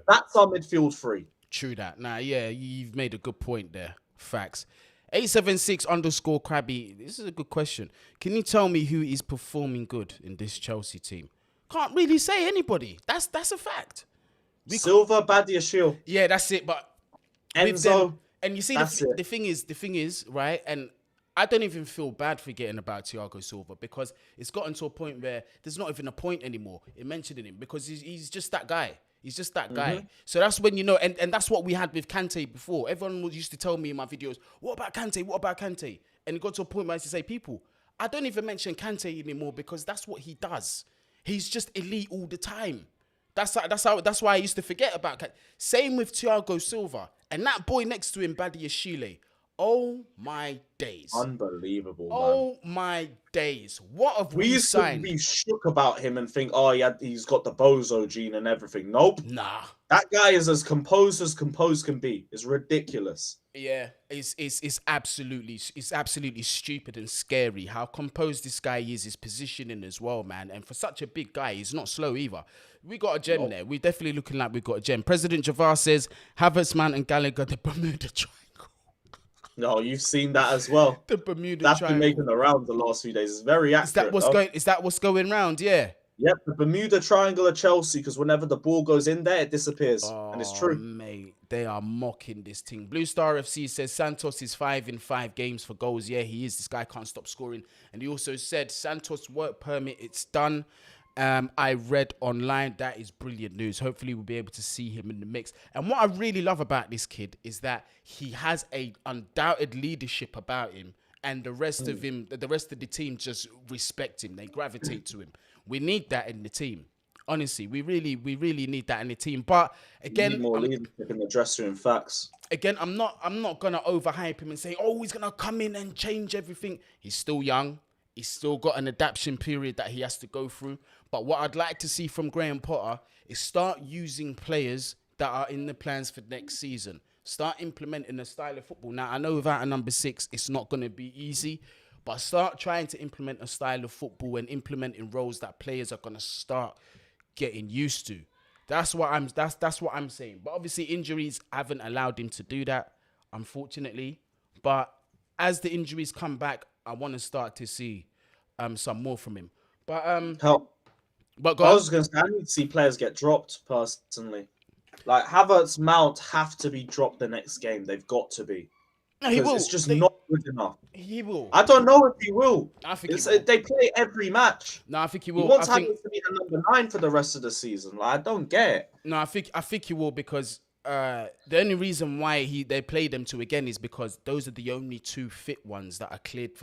That's our midfield free. True that. Nah, yeah, you've made a good point there. Facts. 876_Krabby. This is a good question. Can you tell me who is performing good in this Chelsea team? Can't really say anybody. That's a fact. Silva, Badiashile. Yeah, that's it. But Enzo. And you see, the thing is, right? And I don't even feel bad forgetting about Thiago Silva, because it's gotten to a point where there's not even a point anymore in mentioning him, because he's just that guy. He's just that guy. So that's when you know, and that's what we had with Kante before. Everyone used to tell me in my videos, what about Kante? What about Kante? And it got to a point where I used to say, people, I don't even mention Kante anymore, because that's what he does. He's just elite all the time. That's why I used to forget about. Same with Thiago Silva and that boy next to him, Badiashile. Oh my days. Unbelievable, man. Oh my days. What have We we used to signed? be shook about him and think, oh, he's got the bozo gene and everything. Nope. Nah. That guy is as composed can be. It's ridiculous. Yeah, it's absolutely stupid and scary how composed this guy is, his positioning as well, man. And for such a big guy, he's not slow either. We got a gem there. We're definitely looking like we got a gem. President Javar says Havertz, Mount and Gallagher, the Bermuda Triangle. No, you've seen that as well. The Bermuda That's Triangle. been making the rounds the last few days. It's very accurate. Is that what's going round? Yeah. Yep, the Bermuda Triangle of Chelsea, because whenever the ball goes in there, it disappears. And it's true. Mate, they are mocking this thing. Blue Star FC says Santos is 5 in 5 games for goals. Yeah, he is. This guy can't stop scoring. And he also said Santos work permit, it's done. I read online. That is brilliant news. Hopefully we'll be able to see him in the mix. And what I really love about this kid is that he has a undoubted leadership about him. And the rest of the team just respect him. They gravitate to him. We need that in the team. Honestly, we really need that in the team. But again, need more leadership in the dressing room. Facts. Again, I'm not gonna overhype him and say, oh, he's gonna come in and change everything. He's still young. He's still got an adaptation period that he has to go through. But what I'd like to see from Graham Potter is start using players that are in the plans for next season. Start implementing a style of football. Now, I know without a number 6, it's not going to be easy, but start trying to implement a style of football and implementing roles that players are going to start getting used to. That's what I'm saying. But obviously, injuries haven't allowed him to do that, unfortunately. But as the injuries come back, I want to start to see some more from him. But I was going to say, I need to see players get dropped personally. Like Havertz, Mount have to be dropped the next game. They've got to be. No, he will. It's just not good enough. He will. I don't know if he will. I think he will. They play every match. No, I think he will. He wants Havertz to be the number 9 for the rest of the season. Like, I don't get it. No, I think he will because the only reason why they played them 2 again is because those are the only 2 fit ones that are cleared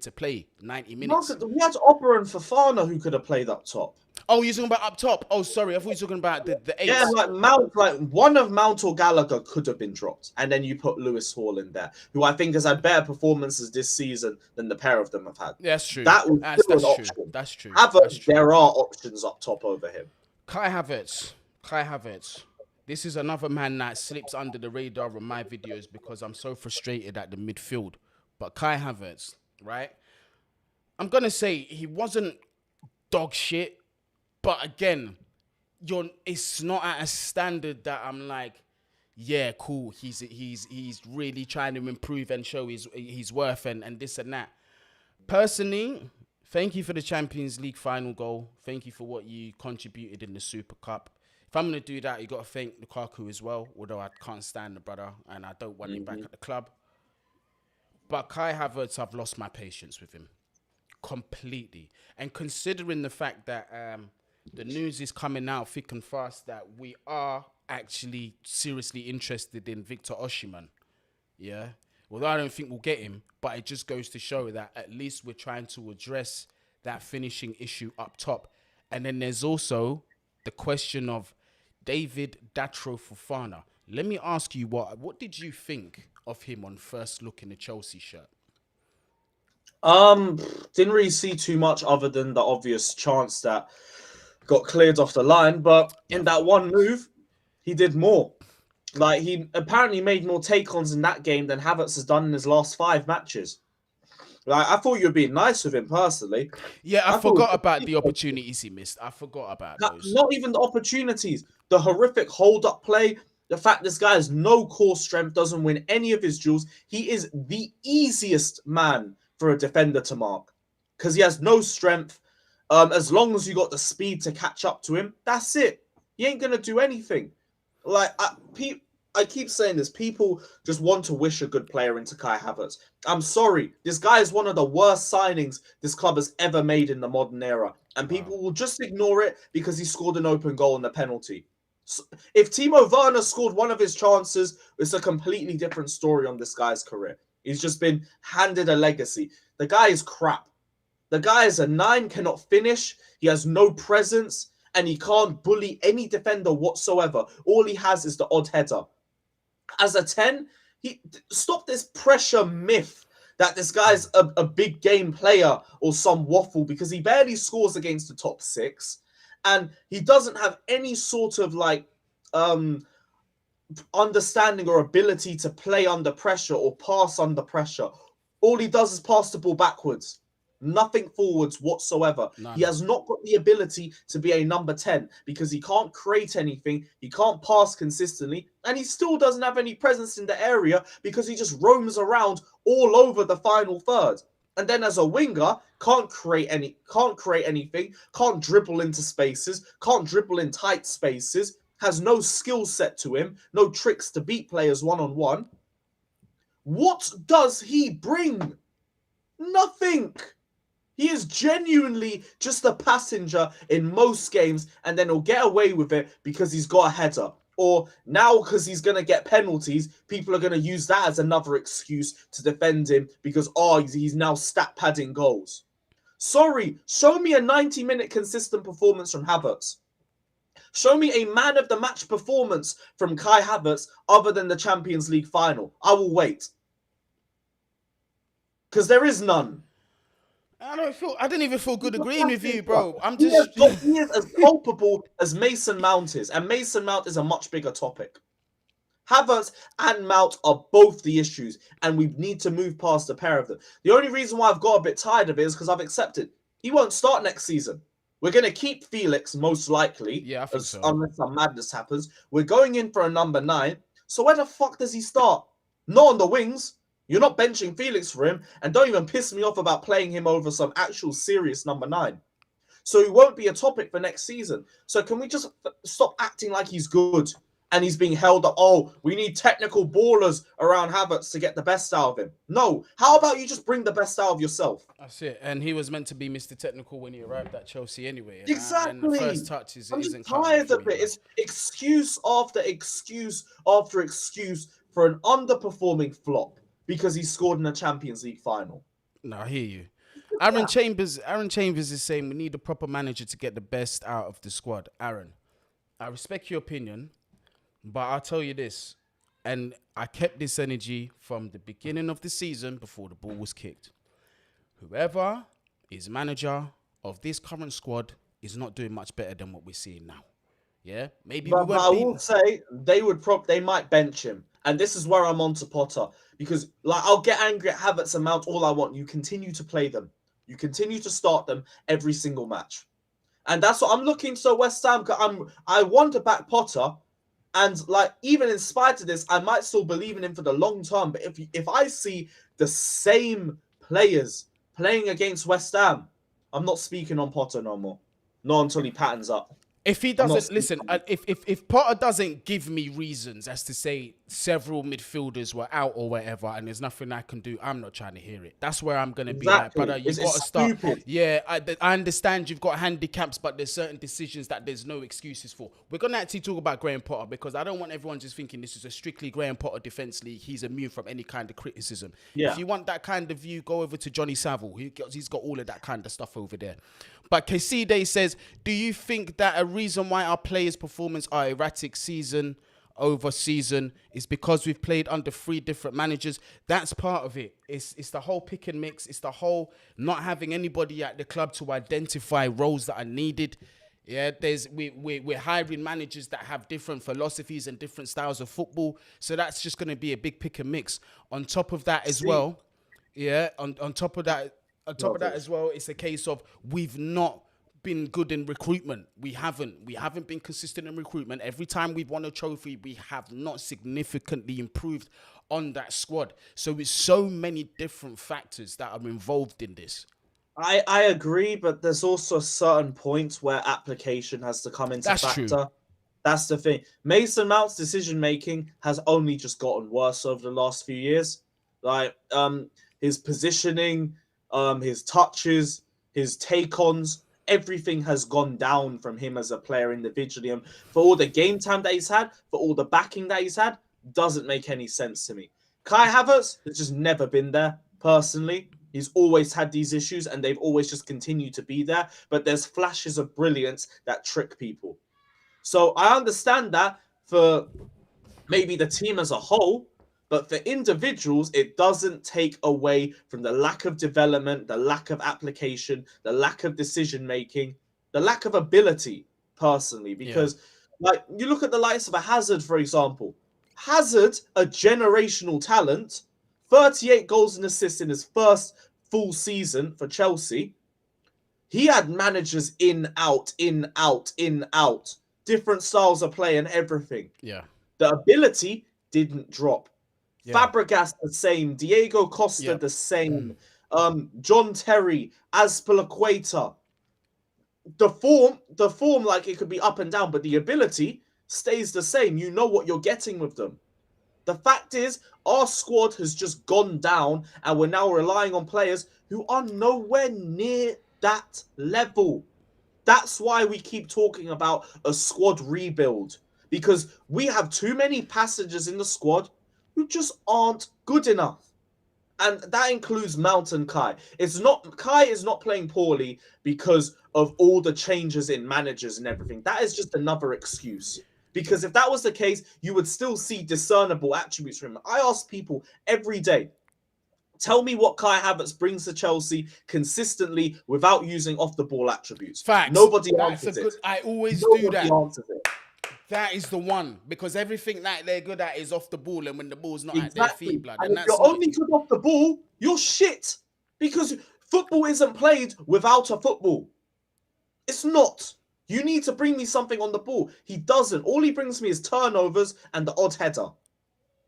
to play 90 minutes. No, we had Opera and Fofana who could have played up top. Oh, you're talking about up top? Oh, sorry. I thought you were talking about the 8. Yeah, like Mount, one of Mount or Gallagher could have been dropped. And then you put Lewis Hall in there, who I think has had better performances this season than the pair of them have had. That's true. That's an option. That's true. Havertz, there are options up top over him. Kai Havertz. This is another man that slips under the radar of my videos because I'm so frustrated at the midfield. But Kai Havertz, right? I'm going to say he wasn't dog shit. But again, it's not at a standard that I'm like, yeah, cool. He's really trying to improve and show his worth and this and that. Personally, thank you for the Champions League final goal. Thank you for what you contributed in the Super Cup. If I'm going to do that, you got to thank Lukaku as well, although I can't stand the brother and I don't want him back at the club. But Kai Havertz, I've lost my patience with him completely. And considering the fact that the news is coming out thick and fast that we are actually seriously interested in Victor Osimhen. Yeah. Well, I don't think we'll get him, but it just goes to show that at least we're trying to address that finishing issue up top. And then there's also the question of David Datro Fofana. Let me ask you, what did you think of him on first look in the Chelsea shirt? Didn't really see too much other than the obvious chance that got cleared off the line, but in that one move, he did more. Like, he apparently made more take-ons in that game than Havertz has done in his last 5 matches. Like, I thought you were being nice with him personally. Yeah, I forgot about the opportunities he missed. I forgot about those. Not even the opportunities. The horrific hold-up play. The fact this guy has no core strength, doesn't win any of his duels. He is the easiest man for a defender to mark because he has no strength. As long as you got the speed to catch up to him, that's it. He ain't going to do anything. Like, I keep saying this. People just want to wish a good player into Kai Havertz. I'm sorry. This guy is one of the worst signings this club has ever made in the modern era. And people will just ignore it because he scored an open goal in the penalty. So if Timo Werner scored one of his chances, it's a completely different story on this guy's career. He's just been handed a legacy. The guy is crap. The guy is a 9, cannot finish. He has no presence, and he can't bully any defender whatsoever. All he has is the odd header. As a 10, stop this pressure myth that this guy's a big game player or some waffle, because he barely scores against the top 6, and he doesn't have any sort of understanding or ability to play under pressure or pass under pressure. All he does is pass the ball backwards. Nothing forwards whatsoever. None. He has not got the ability to be a number 10 because he can't create anything, he can't pass consistently, and he still doesn't have any presence in the area because he just roams around all over the final third. And then as a winger, can't create anything, can't dribble into spaces, can't dribble in tight spaces, has no skill set to him, no tricks to beat players one-on-one. What does he bring? Nothing. He is genuinely just a passenger in most games, and then he'll get away with it because he's got a header. Or now, because he's going to get penalties, people are going to use that as another excuse to defend him because, he's now stat padding goals. Sorry, show me a 90-minute consistent performance from Havertz. Show me a man of the match performance from Kai Havertz other than the Champions League final. I will wait. Because there is none. I don't even feel good agreeing with you, bro. He is as culpable as Mason Mount is, and Mason Mount is a much bigger topic. Havertz and Mount are both the issues, and we need to move past the pair of them. The only reason why I've got a bit tired of it is because I've accepted he won't start next season. We're going to keep Felix most likely, I think so. Unless some madness happens. We're going in for a number 9. So where the fuck does he start? Not on the wings. You're not benching Felix for him, and don't even piss me off about playing him over some actual serious number 9. So he won't be a topic for next season. So can we just stop acting like he's good and he's being held up? Oh, we need technical ballers around Havertz to get the best out of him. No. How about you just bring the best out of yourself? That's it. And he was meant to be Mr. Technical when he arrived at Chelsea anyway. Exactly. And the first touch I'm just tired of it. It's excuse after excuse after excuse for an underperforming flop because he scored in a Champions League final. No, I hear you. Aaron Chambers is saying we need a proper manager to get the best out of the squad. Aaron, I respect your opinion, but I'll tell you this, and I kept this energy from the beginning of the season before the ball was kicked. Whoever is manager of this current squad is not doing much better than what we're seeing now. Yeah, maybe. But I will say they might bench him, and this is where I'm on to Potter, because I'll get angry at Havertz and Mount all I want. You continue to play them, you continue to start them every single match, and that's what I'm looking to West Ham. I want to back Potter, and even in spite of this, I might still believe in him for the long term. But if I see the same players playing against West Ham, I'm not speaking on Potter no more. Not until he patterns up. If he doesn't listen, if Potter doesn't give me reasons as to say several midfielders were out or whatever, and there's nothing I can do, I'm not trying to hear it. That's where I'm gonna be like, brother, you've got to start. Stupid. Yeah, I understand you've got handicaps, but there's certain decisions that there's no excuses for. We're gonna actually talk about Graham Potter because I don't want everyone just thinking this is a strictly Graham Potter defense league. He's immune from any kind of criticism. Yeah. If you want that kind of view, go over to Johnny Savile. He's got all of that kind of stuff over there. But Keside says, do you think that a reason why our players' performance are erratic season over season is because we've played under 3 different managers? That's part of it. It's the whole pick and mix. It's the whole not having anybody at the club to identify roles that are needed. Yeah, we're hiring managers that have different philosophies and different styles of football. So that's just going to be a big pick and mix. On top of that as well, on top of that as well, it's a case of we've not been good in recruitment. We haven't been consistent in recruitment. Every time we've won a trophy, we have not significantly improved on that squad. So it's so many different factors that are involved in this. I agree, but there's also a certain point where application has to come into factor. True. That's the thing. Mason Mount's decision making has only just gotten worse over the last few years. His positioning, his touches, his take-ons, everything has gone down from him as a player individually. And for all the game time that he's had, for all the backing that he's had, doesn't make any sense to me. Kai Havertz has just never been there, personally. He's always had these issues and they've always just continued to be there. But there's flashes of brilliance that trick people. So I understand that for maybe the team as a whole, but for individuals, it doesn't take away from the lack of development, the lack of application, the lack of decision making, the lack of ability, personally. Because, like, you look at the likes of a Hazard, for example. Hazard, a generational talent, 38 goals and assists in his first full season for Chelsea. He had managers in, out, in, out, in, out, different styles of play and everything. Yeah. The ability didn't drop. Yeah. Fabregas the same. Diego Costa the same. John Terry, Azpilicueta. The form, like, it could be up and down, but the ability stays the same. You know what you're getting with them. The fact is, our squad has just gone down, and we're now relying on players who are nowhere near that level. That's why we keep talking about a squad rebuild, because we have too many passengers in the squad who just aren't good enough. And that includes Mount and Kai. Kai is not playing poorly because of all the changes in managers and everything. That is just another excuse. Because if that was the case, you would still see discernible attributes from him. I ask people every day, tell me what Kai Havertz brings to Chelsea consistently without using off-the-ball attributes. Facts. Nobody answers it. I always do that. Nobody answers it. That is the one, because everything that they're good at is off the ball, and when the ball's not at their feet, blood. And if you're only good off the ball, you're shit. Because football isn't played without a football. It's not. You need to bring me something on the ball. He doesn't. All he brings me is turnovers and the odd header.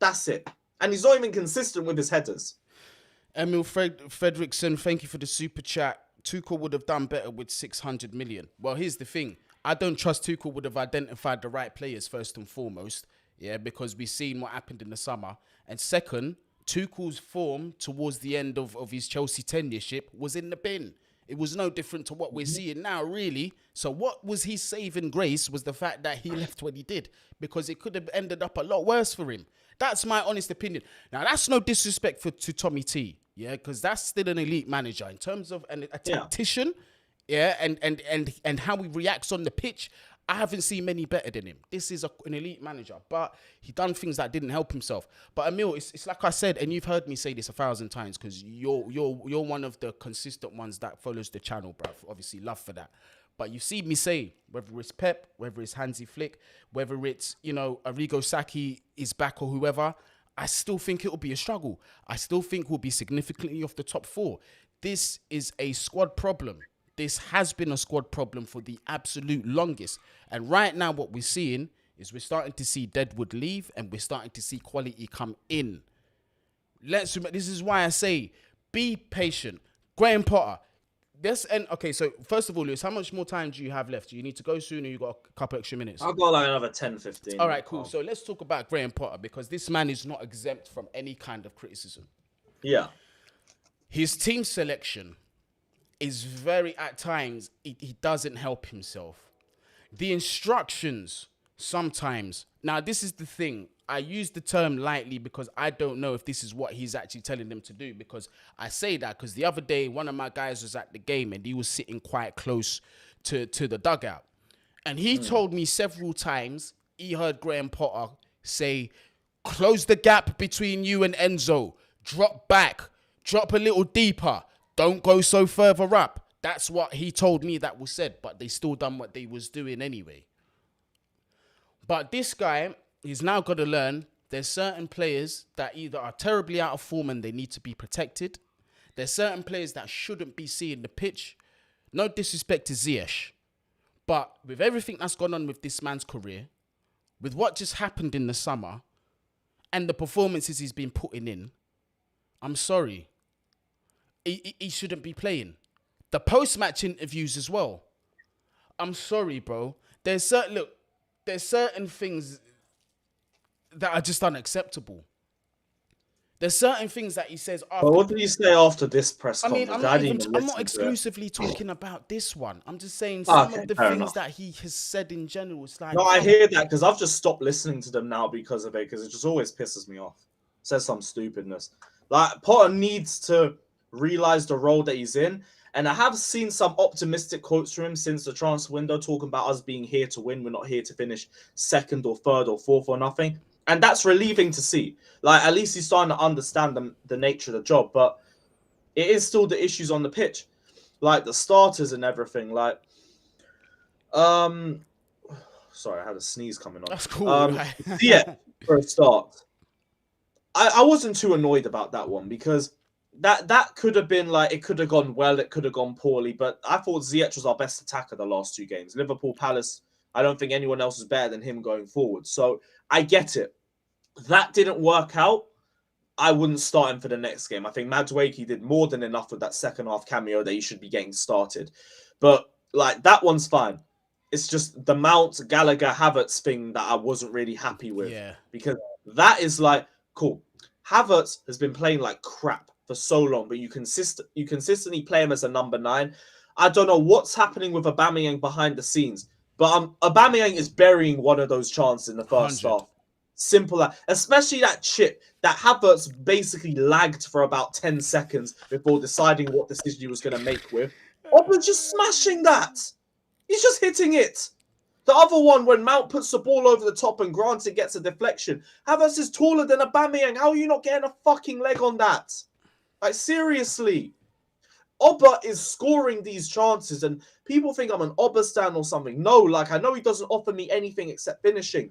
That's it. And he's not even consistent with his headers. Emil Fredrickson, thank you for the super chat. Tuchel would have done better with 600 million. Well, here's the thing. I don't trust Tuchel would have identified the right players first and foremost, because we've seen what happened in the summer. And second, Tuchel's form towards the end of his Chelsea tenureship was in the bin. It was no different to what we're seeing now, really. So what was his saving grace was the fact that he left when he did, because it could have ended up a lot worse for him. That's my honest opinion. Now, that's no disrespect to Tommy T, because that's still an elite manager. In terms of a tactician, and how he reacts on the pitch, I haven't seen many better than him. This is an elite manager, but he done things that didn't help himself. But Emil, it's like I said, and you've heard me say this 1,000 times, because you're one of the consistent ones that follows the channel, bruv. Obviously, love for that. But you see me say, whether it's Pep, whether it's Hansi Flick, whether it's, Arrigo Sacchi is back or whoever, I still think it will be a struggle. I still think we'll be significantly off the top four. This is a squad problem. This has been a squad problem for the absolute longest. And right now what we're seeing is we're starting to see Deadwood leave and we're starting to see quality come in. This is why I say, be patient. Graham Potter. Okay, so first of all, Lewis, how much more time do you have left? Do you need to go soon, or you got a couple extra minutes? I've got like another 10, 15. All right, cool. So let's talk about Graham Potter, because this man is not exempt from any kind of criticism. Yeah. His team selection is very, at times, he doesn't help himself. The instructions, sometimes. Now, this is the thing. I use the term lightly because I don't know if this is what he's actually telling them to do, because I say that because the other day, one of my guys was at the game and he was sitting quite close to the dugout. And he told me several times he heard Graham Potter say, close the gap between you and Enzo. Drop back. Drop a little deeper. Don't go so further up. That's what he told me that was said, but they still done what they was doing anyway. But this guy, he's now got to learn there's certain players that either are terribly out of form and they need to be protected. There's certain players that shouldn't be seeing the pitch. No disrespect to Ziyech. But with everything that's gone on with this man's career, with what just happened in the summer, and the performances he's been putting in, I'm sorry. He shouldn't be playing. The post-match interviews as well. I'm sorry, bro. There's certain things that are just unacceptable. There's certain things that he says after. But what did he say after this press conference? I'm not exclusively talking about this one. I'm just saying some of the things that he has said in general. It's like, no, I hear that because I've just stopped listening to them now because of it, because it just always pisses me off. Says some stupidness. Like, Potter needs to realize the role that he's in. And I have seen some optimistic quotes from him since the transfer window talking about us being here to win. We're not here to finish second or third or fourth or nothing. And that's relieving to see. Like, at least he's starting to understand the nature of the job. But it is still the issues on the pitch. Like, the starters and everything. Like, sorry, I had a sneeze coming on. That's cool. Yeah, for a start. I wasn't too annoyed about that one because that could have been like, it could have gone well, it could have gone poorly, but I thought Ziyech was our best attacker the last 2 games. Liverpool, Palace, I don't think anyone else is better than him going forward. So I get it. That didn't work out. I wouldn't start him for the next game. I think Madueke did more than enough with that second half cameo that he should be getting started. But like, that one's fine. It's just the Mount, Gallagher, Havertz thing that I wasn't really happy with. Yeah. Because that is like, cool. Havertz has been playing like crap for so long, but you consistently play him as a number 9. I don't know what's happening with Aubameyang behind the scenes, but Aubameyang is burying one of those chances in the first 100. half. Simple, especially that chip that Havertz basically lagged for about 10 seconds before deciding what decision he was going to make with. Aubameyang just smashing that. He's just hitting it. The other one, when Mount puts the ball over the top and granted gets a deflection, Havertz is taller than Aubameyang. How are you not getting a fucking leg on that? Like, seriously. Oba is scoring these chances, and people think I'm an Oba stan or something. No, like, I know he doesn't offer me anything except finishing.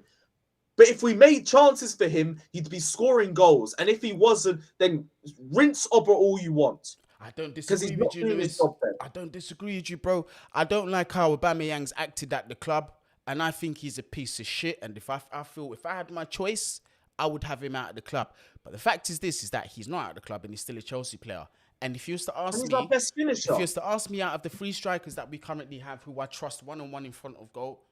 But if we made chances for him, he'd be scoring goals. And if he wasn't, then rinse Oba all you want. I don't disagree with you, Lewis. I don't disagree with you, bro. I don't like how Aubameyang's acted at the club, and I think he's a piece of shit. And if I feel if I had my choice, I would have him out of the club. But the fact is that he's not out of the club and he's still a Chelsea player. And if you was to ask me, our best finisher. if you was to ask me out of the 3 strikers that we currently have, who I trust one-on-one in front of goal,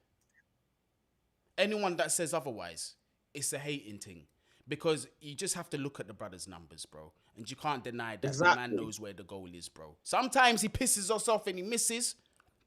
anyone that says otherwise, it's a hating thing. Because you just have to look at the brother's numbers, bro. And you can't deny that the man knows where the goal is, bro. Sometimes he pisses us off and he misses,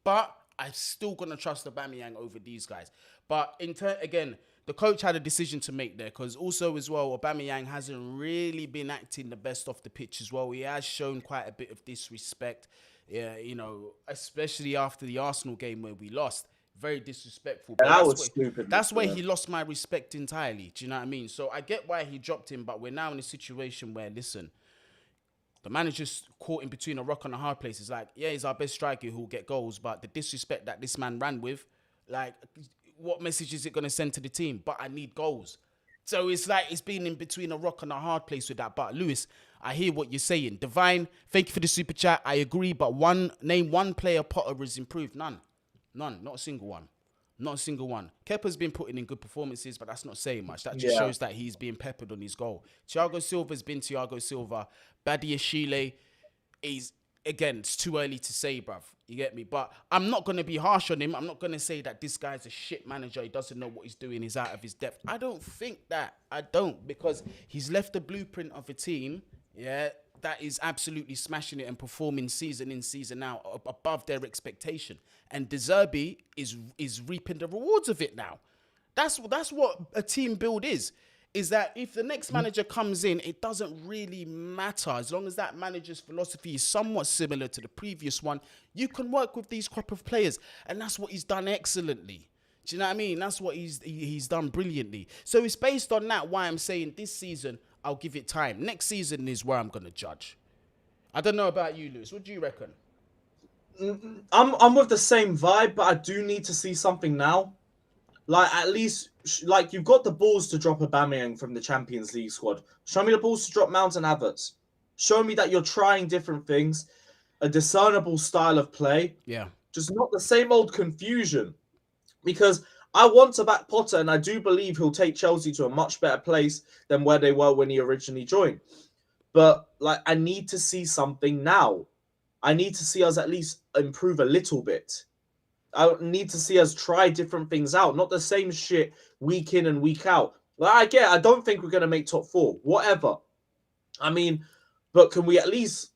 but I'm still going to trust Aubameyang over these guys. But again, the coach had a decision to make there, because also as well, Aubameyang hasn't really been acting the best off the pitch as well. He has shown quite a bit of disrespect, you know, especially after the Arsenal game where we lost. Very disrespectful. But that was stupid. That's where he lost my respect entirely. Do you know what I mean? So I get why he dropped him, but we're now in a situation where, listen, the manager's caught in between a rock and a hard place. It's like, yeah, he's our best striker who'll get goals, but the disrespect that this man ran with, like, what message is it going to send to the team? But I need goals. So it's like it's been in between a rock and a hard place with that. But Lewis, I hear what you're saying. Divine, thank you for the super chat. I agree, but name one player Potter has improved. None, not a single one. Not a single one. Kepa's been putting in good performances, but that's not saying much. That just shows that he's being peppered on his goal. Thiago Silva's been Thiago Silva. Badiashile is, again, it's too early to say, bruv. You get me? But I'm not going to be harsh on him. I'm not going to say that this guy's a shit manager. He doesn't know what he's doing. He's out of his depth. I don't think that. I don't, because he's left the blueprint of a team, that is absolutely smashing it and performing season in, season out above their expectation. And De Zerbi is reaping the rewards of it now. That's what a team build is that if the next manager comes in, it doesn't really matter. As long as that manager's philosophy is somewhat similar to the previous one, you can work with these crop of players. And that's what he's done excellently. Do you know what I mean? That's what he's done brilliantly. So it's based on that why I'm saying this season, I'll give it time. Next season is where I'm going to judge. I don't know about you, Lewis. What do you reckon? I'm with the same vibe, but I do need to see something now. Like, at least, like, you've got the balls to drop Aubameyang from the Champions League squad. Show me the balls to drop Mount and Havertz. Show me that you're trying different things, a discernible style of play. Yeah. Just not the same old confusion. Because I want to back Potter, and I do believe he'll take Chelsea to a much better place than where they were when he originally joined. But, like, I need to see something now. I need to see us at least improve a little bit. I need to see us try different things out, not the same shit week in and week out. Like, I don't think we're going to make top 4, whatever. I mean, but can we at least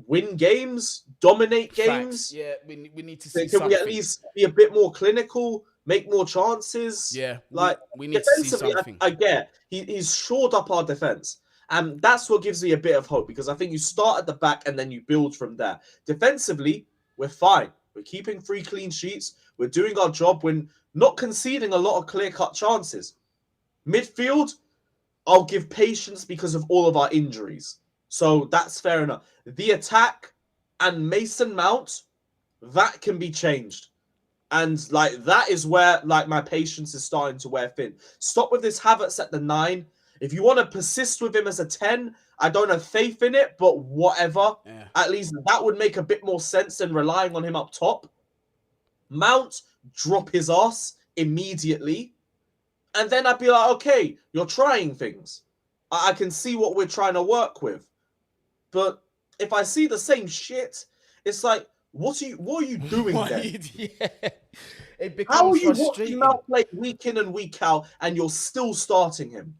win games, dominate games? Facts. Yeah, we need to see can something. we at least be a bit more clinical, make more chances? Yeah, like, we need to see something. I get he's shored up our defense. And that's what gives me a bit of hope, because I think you start at the back and then you build from there. Defensively, we're fine. We're keeping 3 clean sheets. We're doing our job. We're not conceding a lot of clear-cut chances. Midfield, I'll give patience because of all of our injuries. So that's fair enough. The attack and Mason Mount, that can be changed. And like that is where like my patience is starting to wear thin. Stop with this Havertz at the 9. If you want to persist with him as a 10, I don't have faith in it, but whatever. Yeah. At least that would make a bit more sense than relying on him up top. Mount, drop his ass immediately. And then I'd be like, okay, you're trying things. I can see what we're trying to work with. But if I see the same shit, it's like, what are you doing then? Yeah. It How becomes are you watching frustrating. Mount play week in and week out and you're still starting him?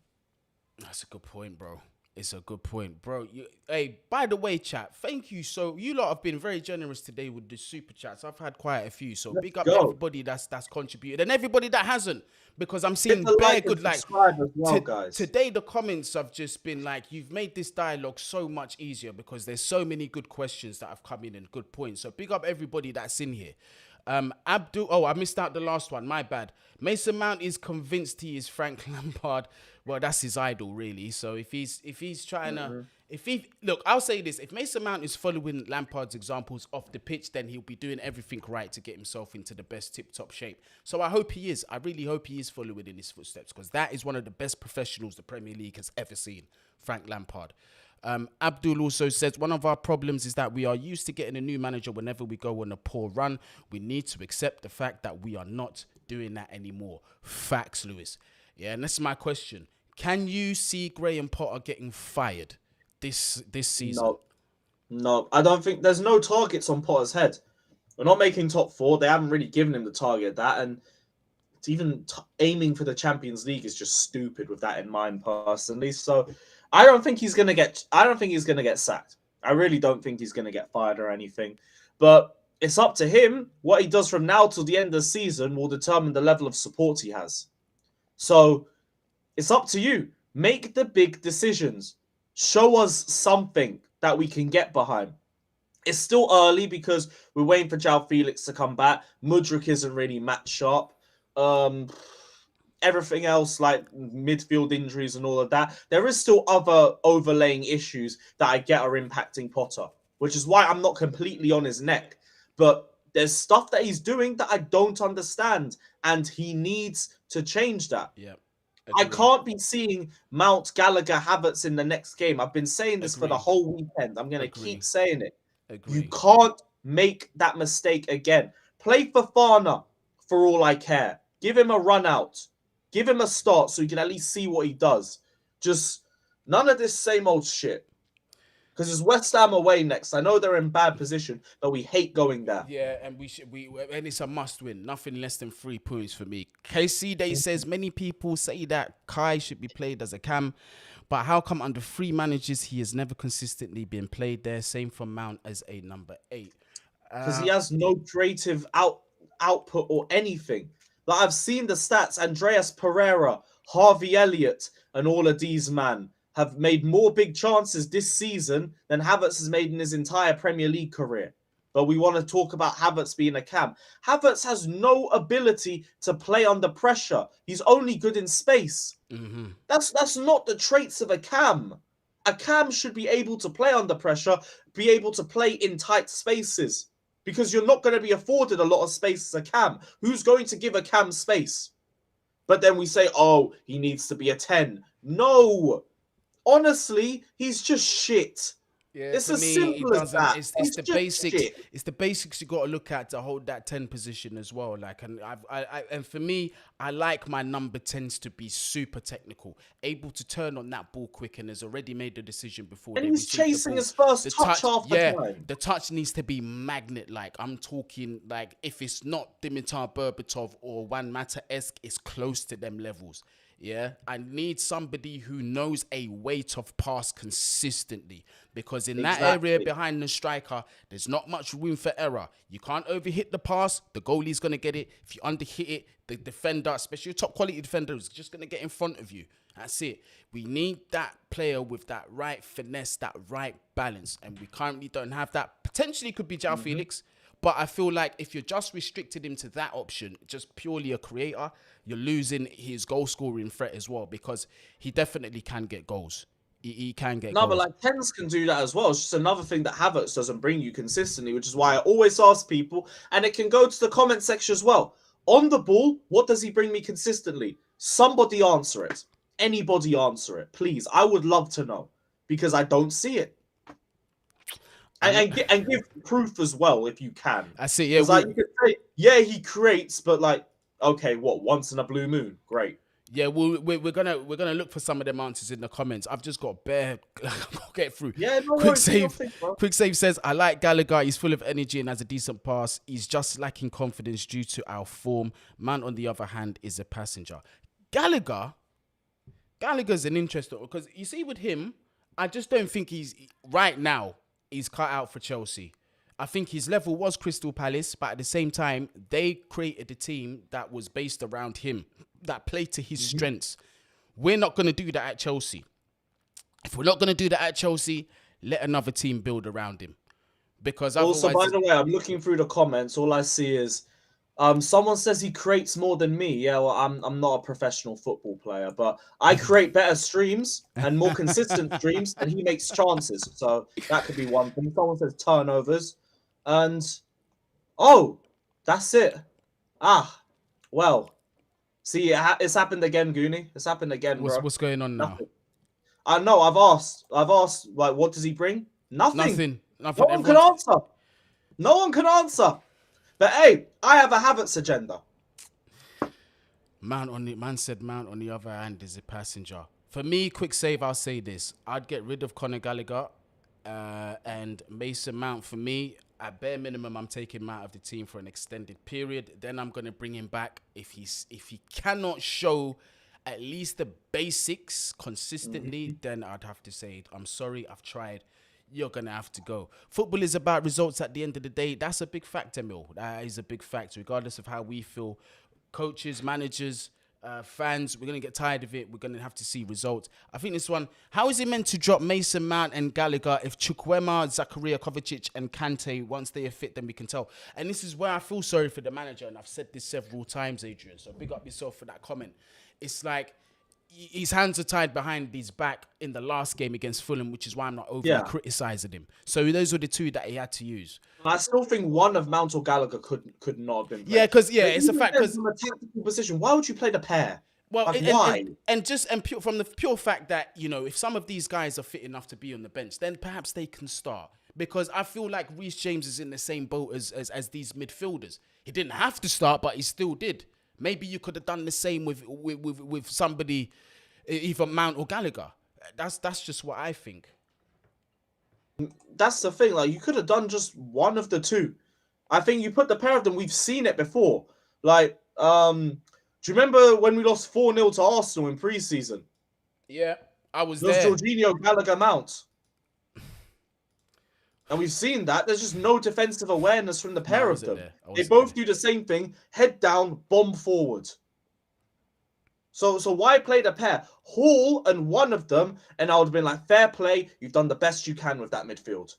That's a good point, bro. It's a good point, bro. Hey, by the way, chat, thank you. So you lot have been very generous today with the super chats. I've had quite a few. So big up go. everybody that's contributed and everybody that hasn't, because I'm Hit seeing the bare like and good like subscribe as well, guys. today. The comments have just been like, you've made this dialogue so much easier because there's so many good questions that have come in and good points. So big up everybody that's in here. Abdul, oh, I missed out the last one. My bad. Mason Mount is convinced he is Frank Lampard. Well, that's his idol, really. So if he's trying to, look, I'll say this: if Mason Mount is following Lampard's examples off the pitch, then he'll be doing everything right to get himself into the best tip-top shape. So I hope he is. I really hope he is following in his footsteps, because that is one of the best professionals the Premier League has ever seen, Frank Lampard. Abdul also says, one of our problems is that we are used to getting a new manager whenever we go on a poor run. We need to accept the fact that we are not doing that anymore. Facts, Lewis. Yeah, and that's my question. Can you see Graham Potter getting fired this season? No. I don't think there's no targets on Potter's head. We're not making top 4. They haven't really given him the target that, and it's even aiming for the Champions League is just stupid with that in mind, personally. So I don't think he's gonna get sacked. I really don't think he's gonna get fired or anything. But it's up to him. What he does from now till the end of the season will determine the level of support he has. So it's up to you. Make the big decisions. Show us something that we can get behind. It's still early because we're waiting for Joao Felix to come back. Mudryk isn't really match sharp. Everything else, like midfield injuries and all of that, there is still other overlaying issues that I get are impacting Potter, which is why I'm not completely on his neck. But there's stuff that he's doing that I don't understand, and he needs to change that. Yeah. I can't be seeing Mount, Gallagher, Havertz in the next game. I've been saying this for the whole weekend. I'm going to keep saying it. You can't make that mistake again. Play for Fafana for all I care. Give him a run out. Give him a start so you can at least see what he does. Just none of this same old shit. Because it's West Ham away next. I know they're in bad position, but we hate going there. Yeah, and and it's a must win. Nothing less than 3 points for me. KC Day says many people say that Kai should be played as a cam, but how come under 3 managers he has never consistently been played there? Same for Mount as a number 8. Because he has no creative output or anything. Like I've seen the stats. Andreas Pereira, Harvey Elliott, and all of these man have made more big chances this season than Havertz has made in his entire Premier League career. But we want to talk about Havertz being a cam. Havertz has no ability to play under pressure. He's only good in space. Mm-hmm. That's not the traits of a cam. A cam should be able to play under pressure, be able to play in tight spaces, because you're not going to be afforded a lot of space as a cam. Who's going to give a cam space? But then we say, oh, he needs to be a 10. No. Honestly, he's just shit. Yeah, it's as simple as that. It's the basics. Shit. It's the basics you got to look at to hold that 10 position as well. Like, and for me, I like my number 10s to be super technical, able to turn on that ball quick, and has already made the decision before. And he's chasing his first touch half the time. The touch needs to be magnet-like. I'm talking like if it's not Dimitar Berbatov or Juan Mata-esque, it's close to them levels. Yeah, I need somebody who knows a weight of pass consistently, because in that area Exactly. behind the striker, there's not much room for error. You can't overhit the pass, the goalie's going to get it. If you underhit it, the defender, especially a top quality defender, is just going to get in front of you. That's it. We need that player with that right finesse, that right balance, and we currently don't have that. Potentially could be Joao Felix. But I feel like if you're just restricted him to that option, just purely a creator, you're losing his goal scoring threat as well, because he definitely can get goals. He can get No, but goals. like Tens can do that as well. It's just another thing that Havertz doesn't bring you consistently, which is why I always ask people, and it can go to the comment section as well. On the ball, what does he bring me consistently? Somebody answer it. Anybody answer it, please. I would love to know because I don't see it. And give proof as well if you can. I see. Yeah, Because like you could say, yeah, he creates, but like, okay, what? Once in a blue moon, great. yeah. We're gonna look for some of them answers in the comments. I've just got bare. I'll get through. Yeah, no Quick worries. save. Quick save says, I like Gallagher. He's full of energy and has a decent pass. He's just lacking confidence due to our form. Man, on the other hand, is a passenger. Gallagher's an interesting, because you see with him, I just don't think he's right now. He's cut out for Chelsea. I think his level was Crystal Palace, but at the same time, they created a team that was based around him, that played to his strengths. We're not going to do that at Chelsea. If we're not going to do that at Chelsea, let another team build around him. Because Also, otherwise, by the way, I'm looking through the comments. All I see is someone says he creates more than me. Yeah, well, I'm not a professional football player, but I create better streams and more consistent streams, and he makes chances. So that could be one thing. Someone says turnovers, and oh, that's it. Ah, well, see, it's happened again, Guni. It's happened again, bro. what's going on now? Nothing. I know. I've asked. Like, what does he bring? Nothing. Nothing. No one can answer. No one can answer. But hey, I have a Havertz agenda. Man said Mount on the other hand is a passenger. For me, quick save, I'll say this. I'd get rid of Conor Gallagher and Mason Mount. For me, at bare minimum, I'm taking him out of the team for an extended period. Then I'm going to bring him back if he cannot show at least the basics consistently, then I'd have to say, I'm sorry, I've tried. You're going to have to go. Football is about results at the end of the day. That's a big factor, Mill. That is a big factor, regardless of how we feel. Coaches, managers, fans, we're going to get tired of it. We're going to have to see results. I think this one, how is it meant to drop Mason Mount and Gallagher if Chukwuemeka, Zakaria, Kovacic and Kante, once they are fit, then we can tell. And this is where I feel sorry for the manager, and I've said this several times, Adrian, so big up yourself for that comment. It's like his hands are tied behind his back in the last game against Fulham, which is why I'm not overly criticising him. So those were the two that he had to use. I still think one of Mount or Gallagher could not have been played. Yeah, because it's a fact. Because from a tactical position, why would you play the pair? Well, like, why? From the pure fact that, you know, if some of these guys are fit enough to be on the bench, then perhaps they can start. Because I feel like Reece James is in the same boat as these midfielders. He didn't have to start, but he still did. Maybe you could have done the same with somebody, either Mount or Gallagher. That's just what I think. That's the thing. Like, you could have done just one of the two. I think you put the pair of them. We've seen it before. Like, do you remember when we lost 4-0 to Arsenal in pre-season? Yeah, I was there. there. It was Jorginho, Gallagher, Mount. And we've seen that. There's just no defensive awareness from the pair of them. They both do the same thing. Head down, bomb forward. So why play the pair? Hall and one of them, and I would have been like, fair play. You've done the best you can with that midfield.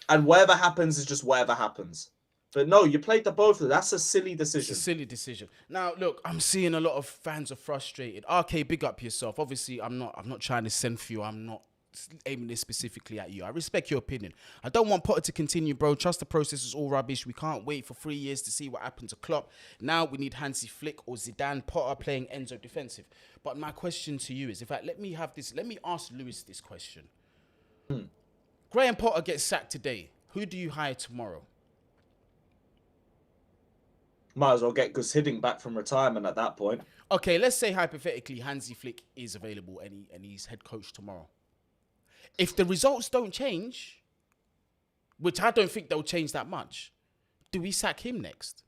And whatever happens is just whatever happens. But no, you played the both of them. That's a silly decision. It's a silly decision. Now, look, I'm seeing a lot of fans are frustrated. RK, big up yourself. Obviously, I'm not trying to send for you. I'm not aiming this specifically at you. I respect your opinion. I don't want Potter to continue, bro. Trust the process is all rubbish. We can't wait for 3 years to see what happened to Klopp. Now we need Hansi Flick or Zidane. Potter playing Enzo defensive. But my question to you is, in fact, let me ask Lewis this question. Graham Potter gets sacked today. Who do you hire tomorrow? Might as well get Gus Hiddink back from retirement at that point. Okay, let's say hypothetically Hansi Flick is available and he's head coach tomorrow. If the results don't change, which I don't think they'll change that much, do we sack him next?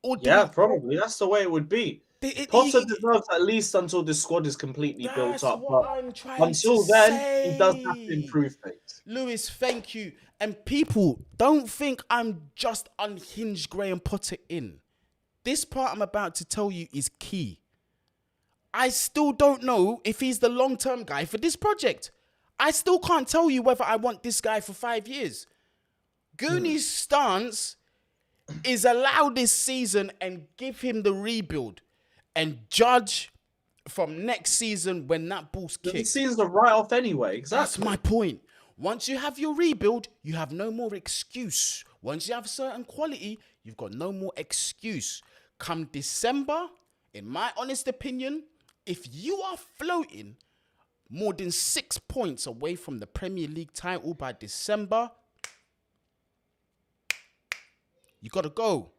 Or probably. That's the way it would be. Potter deserves at least until this squad is completely built That's up. what But I'm trying to until then, he does have to say. improve things. Lewis, thank you. And people, don't think I'm just unhinged Graham Potter in. This part I'm about to tell you is key. I still don't know if he's the long-term guy for this project. I still can't tell you whether I want this guy for 5 years. Guni's stance is allow this season and give him the rebuild and judge from next season when that ball's The kicked. season's a write-off anyway. That's Exactly. my point. Once you have your rebuild, you have no more excuse. Once you have certain quality, you've got no more excuse. Come December, in my honest opinion, if you are floating more than 6 points away from the Premier League title by December, you got to go.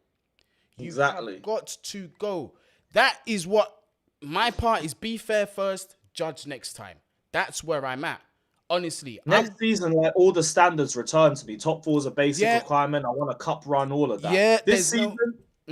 You have got to go. That is what my part is. Be fair first, judge next time. That's where I'm at. Honestly. Next season, like all the standards return to me. Top 4 is a basic requirement. I want a cup run, all of that. Yeah, this season,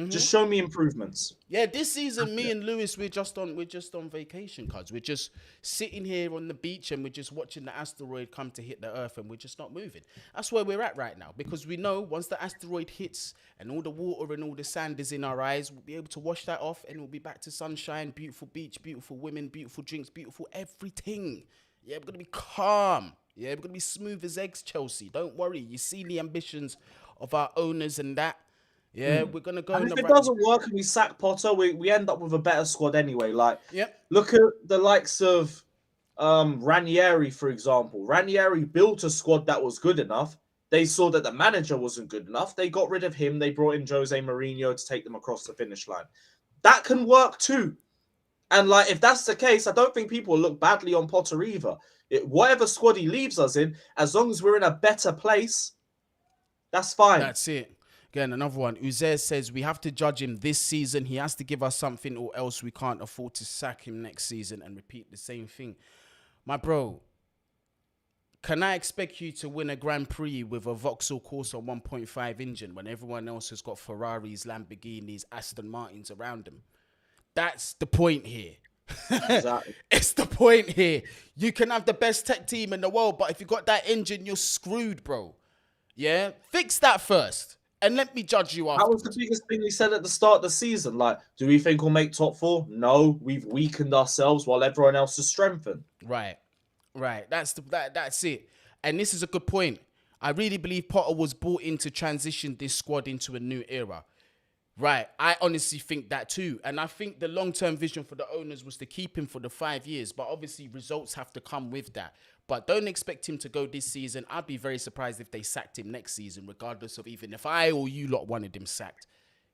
just show me improvements. Yeah, this season, me and Lewis, we're just on vacation, cuz we're just sitting here on the beach and we're just watching the asteroid come to hit the Earth, and we're just not moving. That's where we're at right now, because we know once the asteroid hits and all the water and all the sand is in our eyes, we'll be able to wash that off, and we'll be back to sunshine, beautiful beach, beautiful women, beautiful drinks, beautiful everything. Yeah, we're gonna be calm. Yeah, we're gonna be smooth as eggs, Chelsea. Don't worry. You see the ambitions of our owners and that. Yeah, we're gonna go. And if it doesn't work and we sack Potter, we end up with a better squad anyway. Like, look at the likes of Ranieri, for example. Ranieri built a squad that was good enough. They saw that the manager wasn't good enough. They got rid of him. They brought in Jose Mourinho to take them across the finish line. That can work too. And like, if that's the case, I don't think people look badly on Potter either. Whatever squad he leaves us in, as long as we're in a better place, that's fine. That's it. Again, another one. Uzer says we have to judge him this season. He has to give us something, or else we can't afford to sack him next season and repeat the same thing. My bro, can I expect you to win a Grand Prix with a Vauxhall Corsa 1.5 engine when everyone else has got Ferraris, Lamborghinis, Aston Martins around them? That's the point here. Exactly. It's the point here. You can have the best tech team in the world, but if you got that engine, you're screwed, bro. Yeah? Fix that first, and let me judge you after. That was the biggest thing we said at the start of the season. Like, do we think we'll make top 4? No, we've weakened ourselves while everyone else is strengthened. Right. That's it. And this is a good point. I really believe Potter was brought in to transition this squad into a new era. Right. I honestly think that too. And I think the long-term vision for the owners was to keep him for the 5 years. But obviously results have to come with that. But don't expect him to go this season. I'd be very surprised if they sacked him next season, regardless of even if I or you lot wanted him sacked.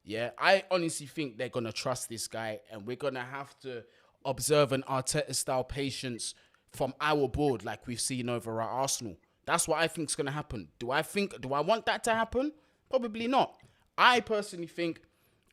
Yeah. I honestly think they're going to trust this guy. And we're going to have to observe an Arteta-style patience from our board like we've seen over at Arsenal. That's what I think is going to happen. Do I want that to happen? Probably not. I personally think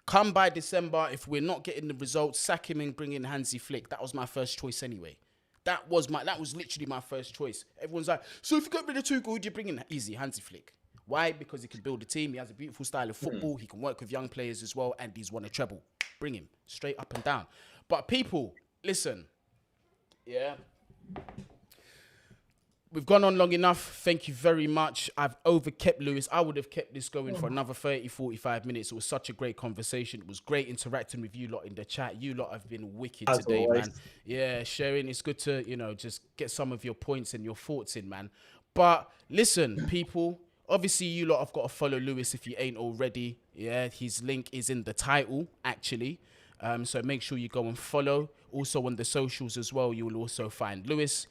come by December, if we're not getting the results, sack him and bring in Hansi Flick. That was my first choice anyway. That was literally my first choice. Everyone's like, so if you get rid of Tuchel, who'd you bring in? Easy, Hansi Flick. Why? Because he can build a team. He has a beautiful style of football. He can work with young players as well, and he's won a treble. Bring him straight up and down. But people, listen. Yeah. We've gone on long enough. Thank you very much. I've overkept Lewis. I would have kept this going for another 30, 45 minutes. It was such a great conversation. It was great interacting with you lot in the chat. You lot have been wicked As today, always. man. Yeah, sharing. It's good to, just get some of your points and your thoughts in, man. But listen, people, obviously you lot have got to follow Lewis if you ain't already. Yeah, his link is in the title, actually. So make sure you go and follow. Also on the socials as well, you will also find Lewis.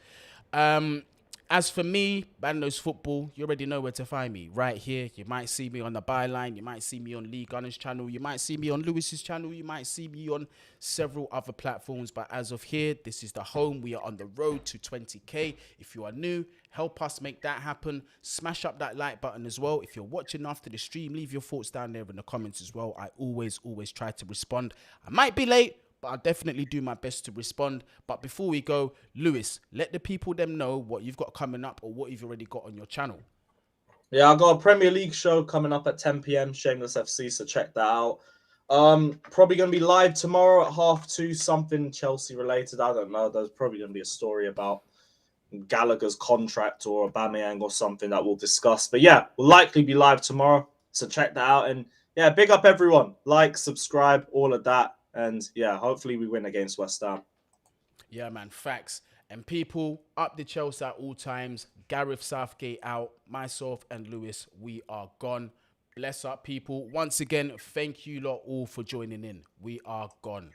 As for me, Bandos Football, you already know where to find me. Right here. You might see me on the byline. You might see me on Lee Gunner's channel. You might see me on Lewis's channel. You might see me on several other platforms. But as of here, this is the home. We are on the road to 20K. If you are new, help us make that happen. Smash up that like button as well. If you're watching after the stream, leave your thoughts down there in the comments as well. I always try to respond. I might be late, but I'll definitely do my best to respond. But before we go, Lewis, let the people them know what you've got coming up or what you've already got on your channel. Yeah, I got a Premier League show coming up at 10 p.m. Shameless FC, so check that out. Probably going to be live tomorrow at 2:30. Something Chelsea related. I don't know. There's probably going to be a story about Gallagher's contract or Aubameyang or something that we'll discuss. But yeah, we'll likely be live tomorrow. So check that out. And yeah, big up everyone. Like, subscribe, all of that. And yeah, hopefully we win against West Ham. Yeah, man, facts. And people, up the Chelsea at all times. Gareth Southgate out. Myself and Lewis, we are gone. Bless up, people. Once again, thank you lot all for joining in. We are gone.